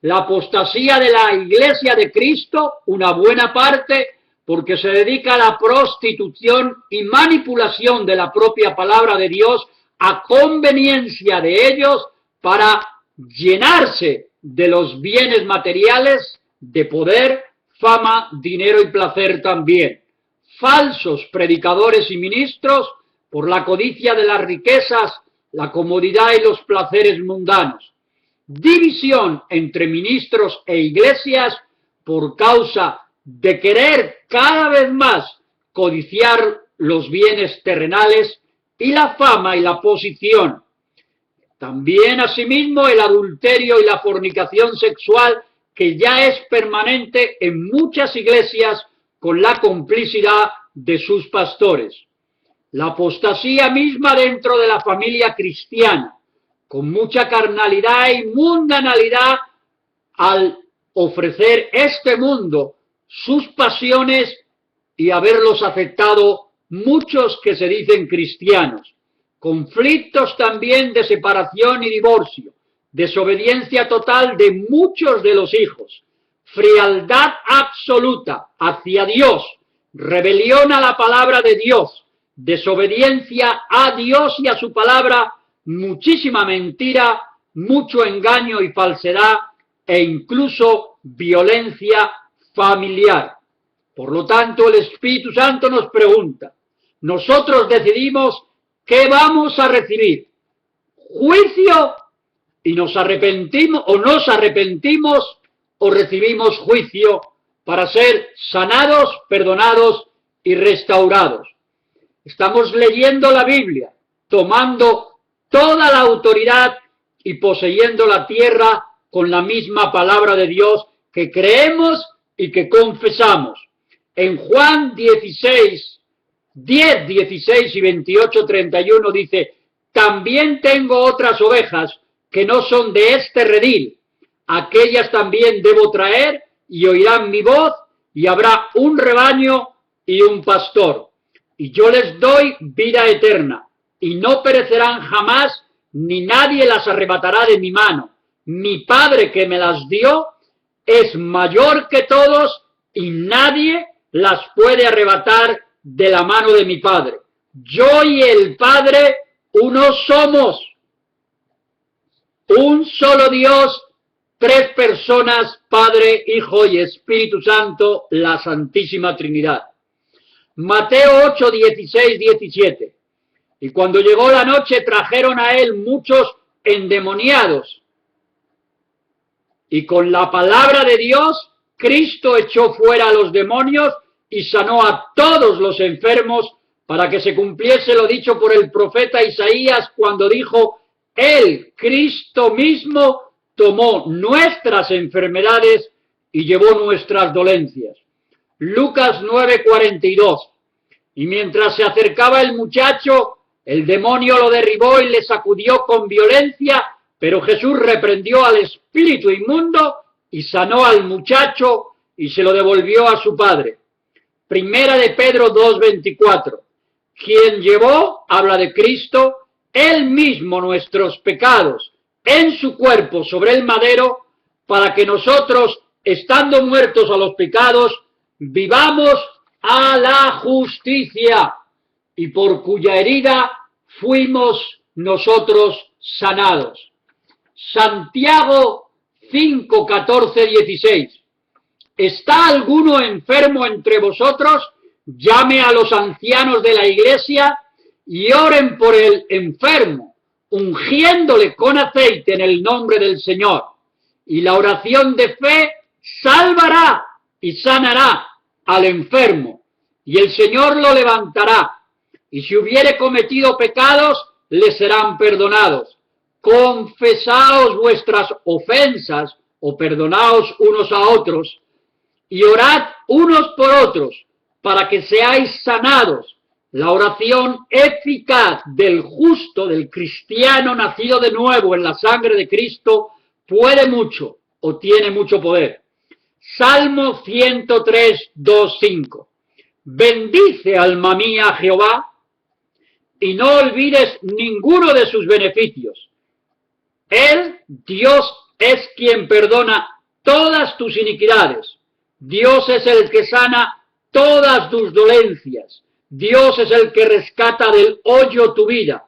La apostasía de la Iglesia de Cristo, una buena parte, porque se dedica a la prostitución y manipulación de la propia palabra de Dios a conveniencia de ellos para llenarse de los bienes materiales, de poder, fama, dinero y placer también. Falsos predicadores y ministros por la codicia de las riquezas, la comodidad y los placeres mundanos. División entre ministros e iglesias por causa de querer cada vez más codiciar los bienes terrenales y la fama y la posición. También, asimismo, el adulterio y la fornicación sexual que ya es permanente en muchas iglesias con la complicidad de sus pastores. La apostasía misma dentro de la familia cristiana, con mucha carnalidad y mundanalidad al ofrecer este mundo sus pasiones y haberlos aceptado muchos que se dicen cristianos. Conflictos también de separación y divorcio, desobediencia total de muchos de los hijos, frialdad absoluta hacia Dios, rebelión a la palabra de Dios, desobediencia a Dios y a su palabra, muchísima mentira, mucho engaño y falsedad e incluso violencia familiar. Por lo tanto, el Espíritu Santo nos pregunta, nosotros decidimos qué vamos a recibir, juicio y nos arrepentimos o recibimos juicio para ser sanados, perdonados y restaurados. Estamos leyendo la Biblia, tomando toda la autoridad y poseyendo la tierra con la misma palabra de Dios que creemos y que confesamos. En Juan 10, 16 y 28, 31 dice, también tengo otras ovejas que no son de este redil. Aquellas también debo traer y oirán mi voz y habrá un rebaño y un pastor. Y yo les doy vida eterna y no perecerán jamás ni nadie las arrebatará de mi mano. Mi Padre que me las dio es mayor que todos y nadie las puede arrebatar de la mano de mi Padre. Yo y el Padre uno somos. Un solo Dios, tres personas, Padre, Hijo y Espíritu Santo, la Santísima Trinidad. Mateo 8, 16, 17. Y cuando llegó la noche trajeron a él muchos endemoniados. Y con la palabra de Dios, Cristo echó fuera a los demonios y sanó a todos los enfermos para que se cumpliese lo dicho por el profeta Isaías cuando dijo, Él, Cristo mismo, tomó nuestras enfermedades y llevó nuestras dolencias. Lucas 9:42. Y mientras se acercaba el muchacho, el demonio lo derribó y le sacudió con violencia, pero Jesús reprendió al espíritu inmundo y sanó al muchacho y se lo devolvió a su padre. Primera de Pedro 2:24. Quien llevó, habla de Cristo, él mismo nuestros pecados en su cuerpo sobre el madero, para que nosotros, estando muertos a los pecados, vivamos a la justicia, y por cuya herida fuimos nosotros sanados. Santiago 5, 14, 16. ¿Está alguno enfermo entre vosotros? Llame a los ancianos de la iglesia y oren por el enfermo, ungiéndole con aceite en el nombre del Señor. Y la oración de fe salvará y sanará al enfermo, y el Señor lo levantará. Y si hubiere cometido pecados, le serán perdonados. Confesaos vuestras ofensas, o perdonaos unos a otros, y orad unos por otros, para que seáis sanados. La oración eficaz del justo, del cristiano nacido de nuevo en la sangre de Cristo, puede mucho o tiene mucho poder. Salmo 103, 2, 5. Bendice, alma mía, a Jehová, y no olvides ninguno de sus beneficios. Él, Dios, es quien perdona todas tus iniquidades. Dios es el que sana todas tus dolencias. Dios es el que rescata del hoyo tu vida,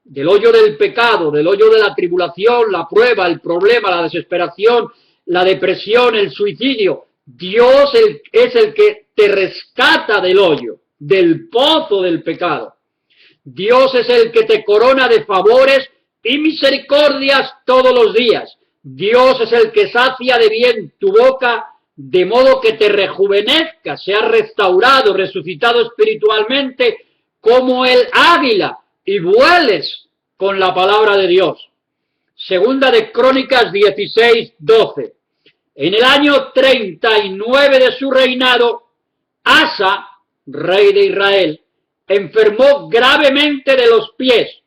del hoyo del pecado, del hoyo de la tribulación, la prueba, el problema, la desesperación, la depresión, el suicidio. Dios es el que te rescata del hoyo, del pozo del pecado. Dios es el que te corona de favores y misericordias todos los días. Dios es el que sacia de bien tu boca, de modo que te rejuvenezca, seas restaurado, resucitado espiritualmente como el águila y vueles con la palabra de Dios. Segunda de Crónicas 16, 12. En el año 39 de su reinado, Asa, rey de Israel, enfermó gravemente de los pies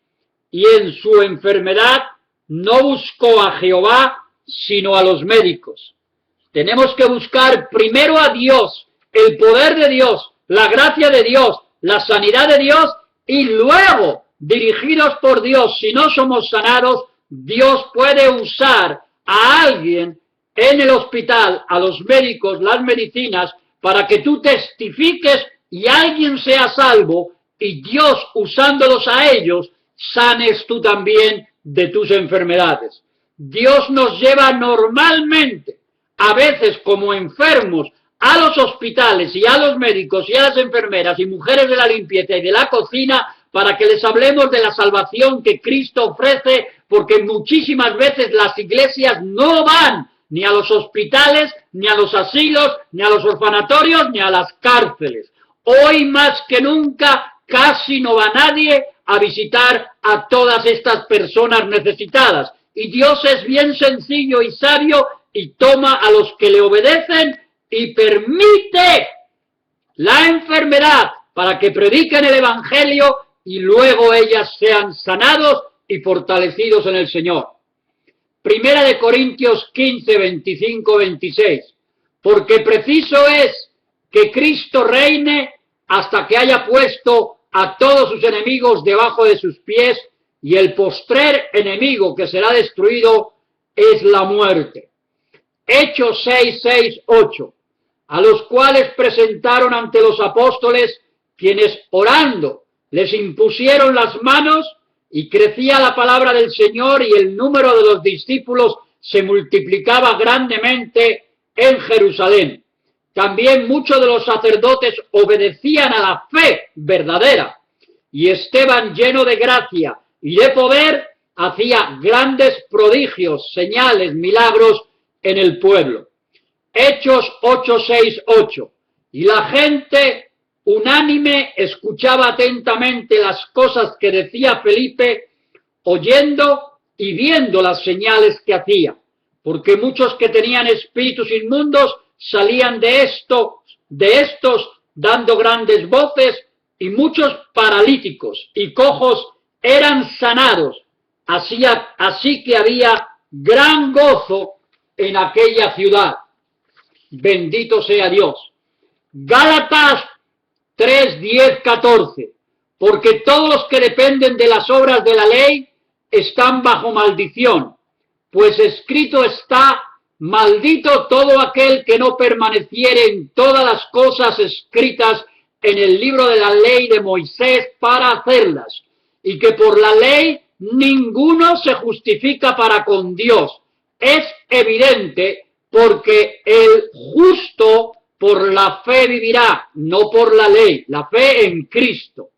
y en su enfermedad no buscó a Jehová, sino a los médicos. Tenemos que buscar primero a Dios, el poder de Dios, la gracia de Dios, la sanidad de Dios, y luego, dirigidos por Dios, si no somos sanados, Dios puede usar a alguien en el hospital, a los médicos, las medicinas, para que tú testifiques y alguien sea salvo, y Dios, usándolos a ellos, sanes tú también de tus enfermedades. Dios nos lleva normalmente, a veces como enfermos, a los hospitales y a los médicos y a las enfermeras y mujeres de la limpieza y de la cocina para que les hablemos de la salvación que Cristo ofrece, porque muchísimas veces las iglesias no van ni a los hospitales, ni a los asilos, ni a los orfanatorios, ni a las cárceles. Hoy más que nunca casi no va nadie a visitar a todas estas personas necesitadas. Y Dios es bien sencillo y sabio y toma a los que le obedecen y permite la enfermedad para que prediquen el Evangelio y luego ellas sean sanados y fortalecidos en el Señor. Primera de Corintios 15, 25, 26. Porque preciso es que Cristo reine hasta que haya puesto a todos sus enemigos debajo de sus pies, y el postrer enemigo que será destruido es la muerte. Hechos 6, 6, 8. A los cuales presentaron ante los apóstoles, quienes orando les impusieron las manos, y crecía la palabra del Señor, y el número de los discípulos se multiplicaba grandemente en Jerusalén. También muchos de los sacerdotes obedecían a la fe verdadera, y Esteban, lleno de gracia y de poder, hacía grandes prodigios, señales, milagros en el pueblo. Hechos 8, 6, 8. Y la gente unánime escuchaba atentamente las cosas que decía Felipe, oyendo y viendo las señales que hacía, porque muchos que tenían espíritus inmundos salían de estos dando grandes voces, y muchos paralíticos y cojos eran sanados. Así que había gran gozo en aquella ciudad. Bendito sea Dios. Gálatas 3, 10, 14. Porque todos los que dependen de las obras de la ley están bajo maldición, pues escrito está: maldito todo aquel que no permaneciere en todas las cosas escritas en el libro de la ley de Moisés para hacerlas. Y que por la ley ninguno se justifica para con Dios. Es evidente, porque el justo por la fe vivirá, no por la ley, la fe en Cristo.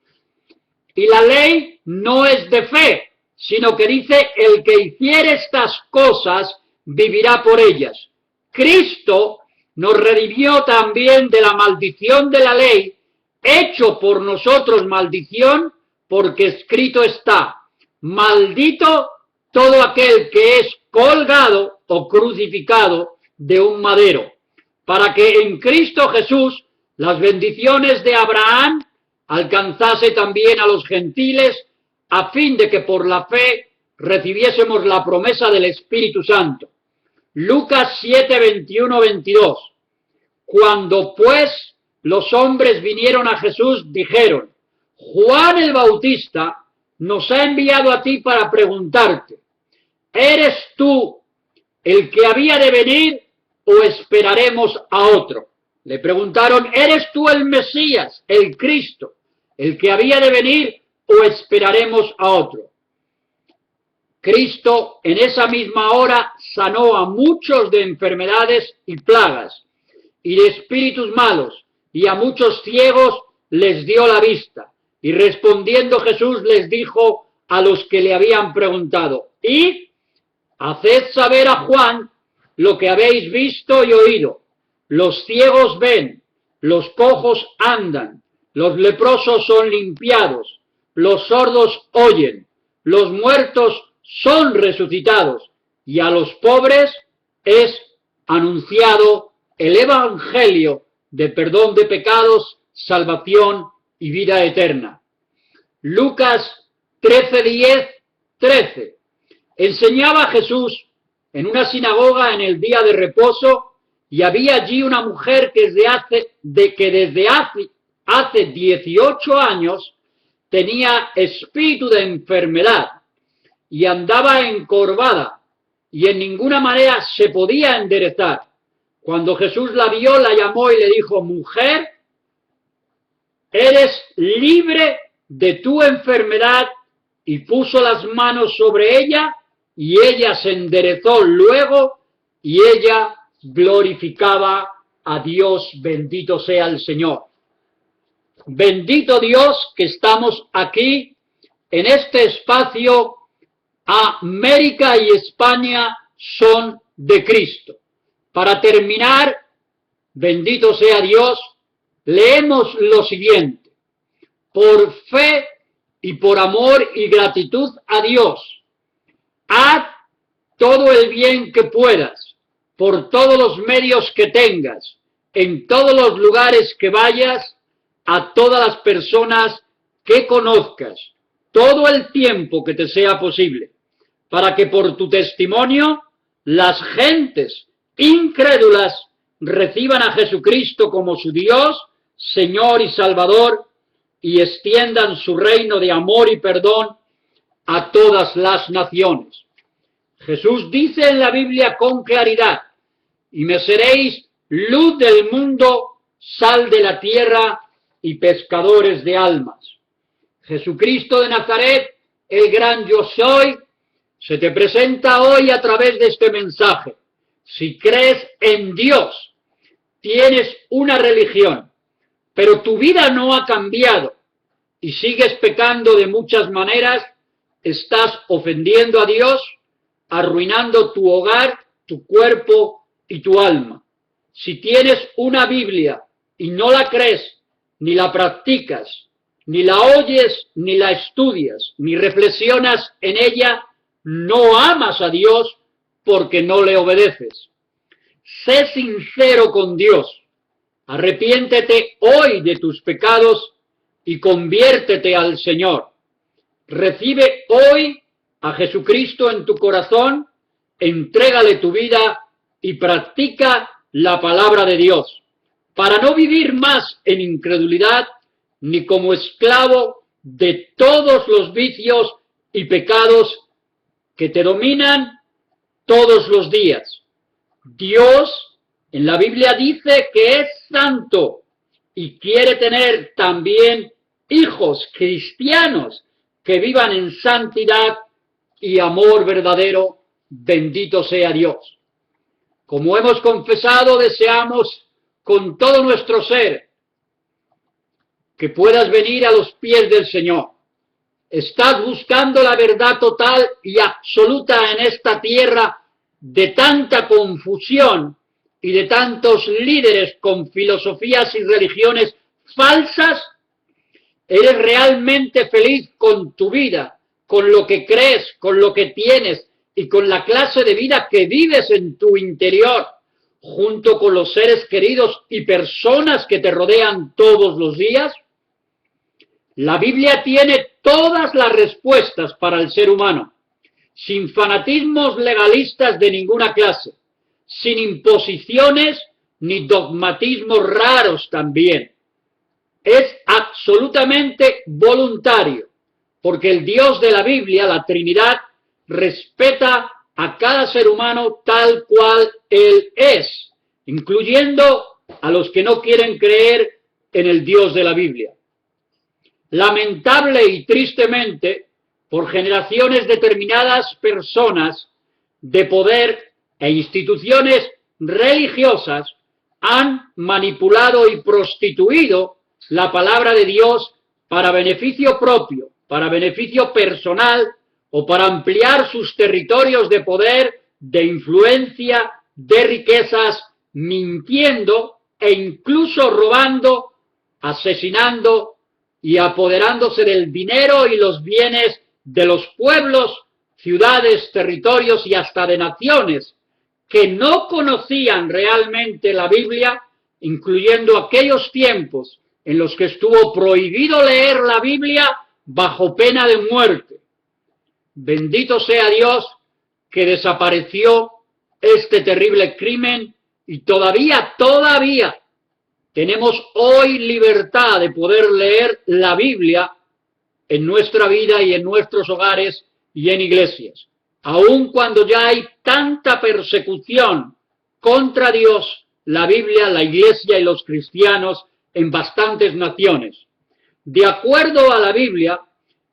Y la ley no es de fe, sino que dice: el que hiciere estas cosas vivirá por ellas. Cristo nos redimió también de la maldición de la ley, hecho por nosotros maldición, porque escrito está: maldito todo aquel que es colgado o crucificado de un madero, para que en Cristo Jesús las bendiciones de Abraham alcanzase también a los gentiles, a fin de que por la fe recibiésemos la promesa del Espíritu Santo. Lucas 7, 21, 22. Cuando pues los hombres vinieron a Jesús, dijeron: Juan el Bautista nos ha enviado a ti para preguntarte: ¿eres tú el que había de venir o esperaremos a otro? Le preguntaron: ¿eres tú el Mesías, el Cristo, el que había de venir o esperaremos a otro? Cristo en esa misma hora sanó a muchos de enfermedades y plagas y de espíritus malos, y a muchos ciegos les dio la vista. Y respondiendo Jesús les dijo a los que le habían preguntado: id, haced saber a Juan lo que habéis visto y oído. Los ciegos ven, los cojos andan, los leprosos son limpiados, los sordos oyen, los muertos son resucitados, y a los pobres es anunciado el Evangelio de perdón de pecados, salvación y vida eterna. Lucas 13, 10, 13. Enseñaba Jesús en una sinagoga en el día de reposo, y había allí una mujer que desde hace 18 años tenía espíritu de enfermedad y andaba encorvada, y en ninguna manera se podía enderezar. Cuando Jesús la vio, la llamó y le dijo: mujer, eres libre de tu enfermedad, y puso las manos sobre ella, y ella se enderezó luego, y ella glorificaba a Dios. Bendito sea el Señor. Bendito Dios que estamos aquí en este espacio. América y España son de Cristo. Para terminar, bendito sea Dios, leemos lo siguiente: por fe y por amor y gratitud a Dios, haz todo el bien que puedas, por todos los medios que tengas, en todos los lugares que vayas, a todas las personas que conozcas, todo el tiempo que te sea posible, para que por tu testimonio las gentes incrédulas reciban a Jesucristo como su Dios, Señor y Salvador, y extiendan su reino de amor y perdón a todas las naciones. Jesús dice en la Biblia con claridad: y me seréis luz del mundo, sal de la tierra y pescadores de almas. Jesucristo de Nazaret, el gran yo soy, se te presenta hoy a través de este mensaje. Si crees en Dios, tienes una religión, pero tu vida no ha cambiado y sigues pecando de muchas maneras, estás ofendiendo a Dios, arruinando tu hogar, tu cuerpo y tu alma. Si tienes una Biblia y no la crees, ni la practicas, ni la oyes, ni la estudias, ni reflexionas en ella, no amas a Dios porque no le obedeces. Sé sincero con Dios. Arrepiéntete hoy de tus pecados y conviértete al Señor. Recibe hoy a Jesucristo en tu corazón, entrégale tu vida y practica la palabra de Dios, para no vivir más en incredulidad ni como esclavo de todos los vicios y pecados que te dominan todos los días. Dios en la Biblia dice que es santo y quiere tener también hijos cristianos que vivan en santidad y amor verdadero. Bendito sea Dios. Como hemos confesado, deseamos con todo nuestro ser que puedas venir a los pies del Señor. Estás buscando la verdad total y absoluta en esta tierra de tanta confusión y de tantos líderes con filosofías y religiones falsas. ¿Eres realmente feliz con tu vida, con lo que crees, con lo que tienes y con la clase de vida que vives en tu interior, junto con los seres queridos y personas que te rodean todos los días? La Biblia tiene todas las respuestas para el ser humano, sin fanatismos legalistas de ninguna clase, sin imposiciones ni dogmatismos raros también. Es absolutamente voluntario, porque el Dios de la Biblia, la Trinidad, respeta a cada ser humano tal cual Él es, incluyendo a los que no quieren creer en el Dios de la Biblia. Lamentable y tristemente, por generaciones determinadas personas de poder e instituciones religiosas han manipulado y prostituido la palabra de Dios para beneficio propio, para beneficio personal o para ampliar sus territorios de poder, de influencia, de riquezas, mintiendo e incluso robando, asesinando y apoderándose del dinero y los bienes de los pueblos, ciudades, territorios y hasta de naciones que no conocían realmente la Biblia, incluyendo aquellos tiempos en los que estuvo prohibido leer la Biblia bajo pena de muerte. Bendito sea Dios que desapareció este terrible crimen y todavía tenemos hoy libertad de poder leer la Biblia en nuestra vida y en nuestros hogares y en iglesias, aun cuando ya hay tanta persecución contra Dios, la Biblia, la iglesia y los cristianos en bastantes naciones. De acuerdo a la Biblia,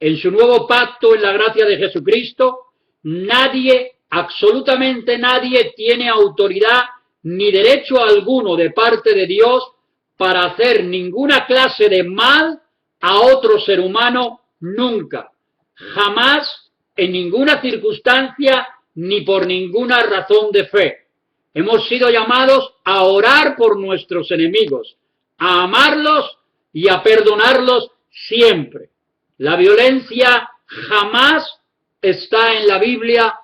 en su nuevo pacto en la gracia de Jesucristo, nadie, absolutamente nadie, tiene autoridad ni derecho alguno de parte de Dios para hacer ninguna clase de mal a otro ser humano nunca, jamás, en ninguna circunstancia ni por ninguna razón de fe. Hemos sido llamados a orar por nuestros enemigos, a amarlos y a perdonarlos siempre. La violencia jamás está en la Biblia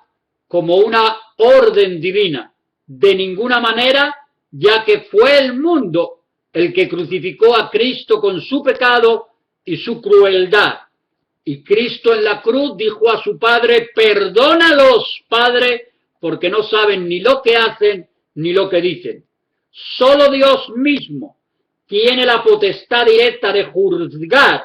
como una orden divina, de ninguna manera, ya que fue el mundo el que crucificó a Cristo con su pecado y su crueldad. Y Cristo en la cruz dijo a su Padre: perdónalos, Padre, porque no saben ni lo que hacen ni lo que dicen. Solo Dios mismo tiene la potestad directa de juzgar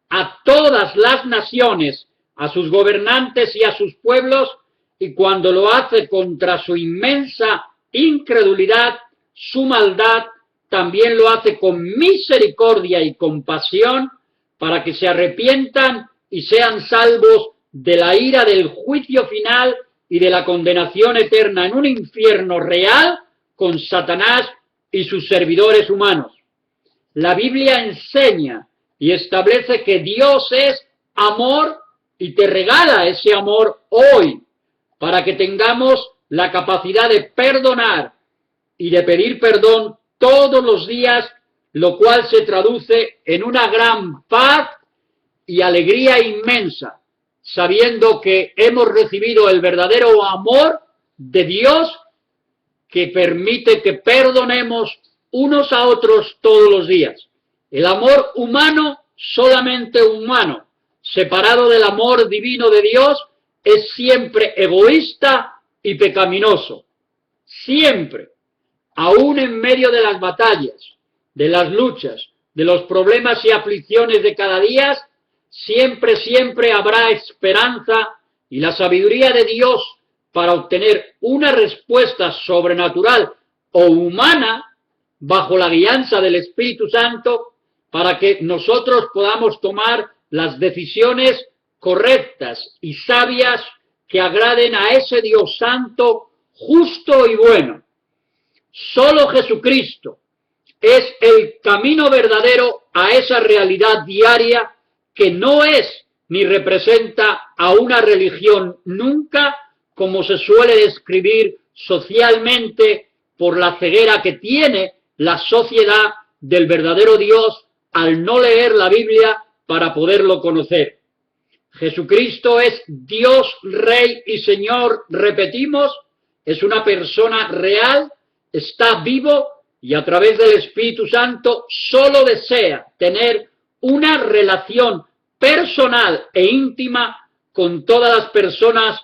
a todas las naciones, a sus gobernantes y a sus pueblos, y cuando lo hace contra su inmensa incredulidad, su maldad, también lo hace con misericordia y compasión, para que se arrepientan y sean salvos de la ira del juicio final y de la condenación eterna en un infierno real con Satanás y sus servidores humanos. La Biblia enseña y establece que Dios es amor y te regala ese amor hoy para que tengamos la capacidad de perdonar y de pedir perdón todos los días, lo cual se traduce en una gran paz y alegría inmensa, sabiendo que hemos recibido el verdadero amor de Dios que permite que perdonemos unos a otros todos los días. El amor humano, solamente humano, separado del amor divino de Dios, es siempre egoísta y pecaminoso. Siempre, aún en medio de las batallas, de las luchas, de los problemas y aflicciones de cada día, siempre habrá esperanza y la sabiduría de Dios para obtener una respuesta sobrenatural o humana bajo la guianza del Espíritu Santo, para que nosotros podamos tomar las decisiones correctas y sabias que agraden a ese Dios santo, justo y bueno. Solo Jesucristo es el camino verdadero a esa realidad diaria que no es ni representa a una religión nunca, como se suele describir socialmente por la ceguera que tiene la sociedad del verdadero Dios al no leer la Biblia para poderlo conocer. Jesucristo es Dios, Rey y Señor, repetimos, es una persona real, está vivo y a través del Espíritu Santo solo desea tener una relación personal e íntima con todas las personas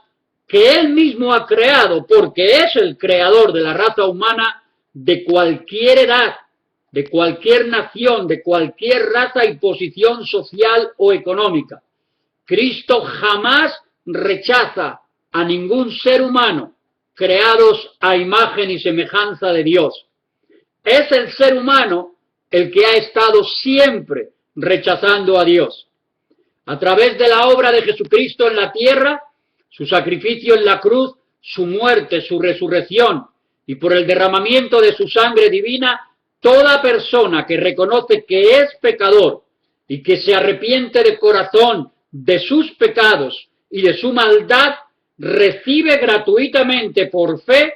que Él mismo ha creado, porque es el creador de la raza humana de cualquier edad, de cualquier nación, de cualquier raza y posición social o económica. Cristo jamás rechaza a ningún ser humano creados a imagen y semejanza de Dios. Es el ser humano el que ha estado siempre rechazando a Dios. A través de la obra de Jesucristo en la tierra, su sacrificio en la cruz, su muerte, su resurrección y por el derramamiento de su sangre divina, toda persona que reconoce que es pecador y que se arrepiente de corazón de sus pecados y de su maldad, recibe gratuitamente por fe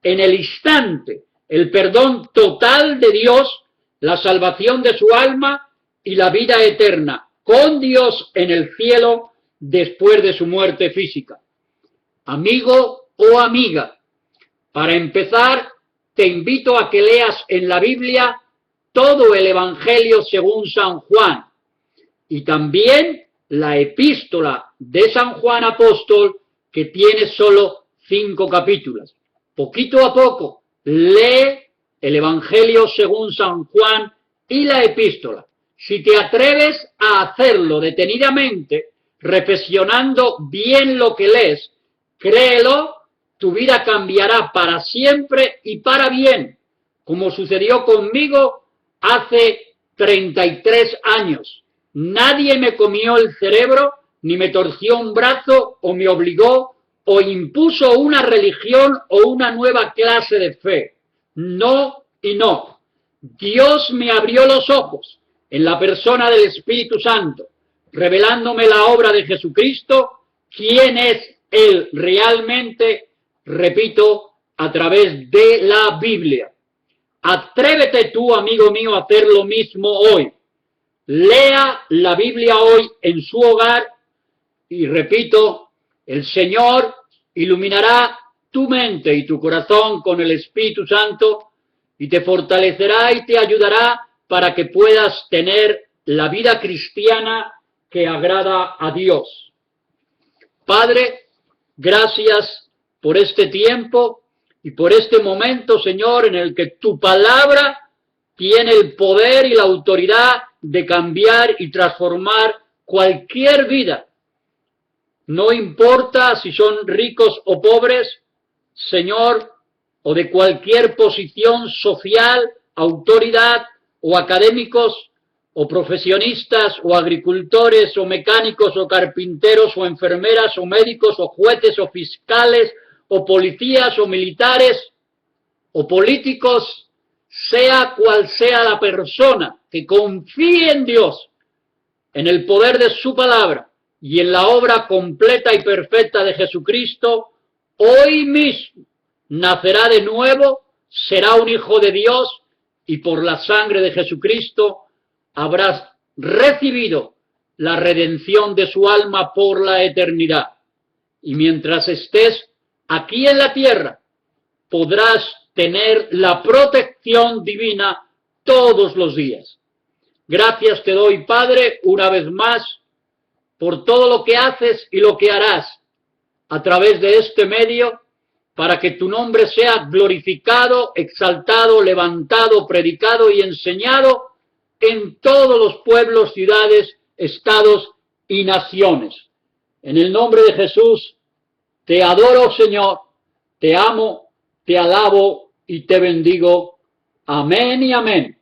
en el instante el perdón total de Dios, la salvación de su alma y la vida eterna con Dios en el cielo después de su muerte física. Amigo o amiga, para empezar, te invito a que leas en la Biblia todo el Evangelio según San Juan y también la epístola de San Juan Apóstol, que tiene solo 5 capítulos. Poquito a poco, lee el Evangelio según San Juan y la epístola. Si te atreves a hacerlo detenidamente, reflexionando bien lo que lees, créelo, tu vida cambiará para siempre y para bien, como sucedió conmigo hace 33 años. Nadie me comió el cerebro, ni me torció un brazo, o me obligó, o impuso una religión o una nueva clase de fe. No y no. Dios me abrió los ojos en la persona del Espíritu Santo, revelándome la obra de Jesucristo, quién es Él realmente, repito, a través de la Biblia. Atrévete tú, amigo mío, a hacer lo mismo hoy. Lea la Biblia hoy en su hogar y repito, el Señor iluminará tu mente y tu corazón con el Espíritu Santo y te fortalecerá y te ayudará para que puedas tener la vida cristiana que agrada a Dios. Padre, gracias por este tiempo y por este momento, Señor, en el que tu palabra tiene el poder y la autoridad de cambiar y transformar cualquier vida. No importa si son ricos o pobres, Señor, o de cualquier posición social, autoridad o académicos, o profesionistas, o agricultores, o mecánicos, o carpinteros, o enfermeras, o médicos, o jueces, o fiscales, o policías, o militares, o políticos, sea cual sea la persona que confíe en Dios, en el poder de su palabra y en la obra completa y perfecta de Jesucristo, hoy mismo nacerá de nuevo, será un hijo de Dios y por la sangre de Jesucristo habrás recibido la redención de su alma por la eternidad. Y mientras estés aquí en la tierra, podrás tener la protección divina todos los días. Gracias te doy, Padre, una vez más, por todo lo que haces y lo que harás a través de este medio, para que tu nombre sea glorificado, exaltado, levantado, predicado y enseñado en todos los pueblos, ciudades, estados y naciones. En el nombre de Jesús, te adoro, Señor, te amo, te alabo y te bendigo. Amén y amén.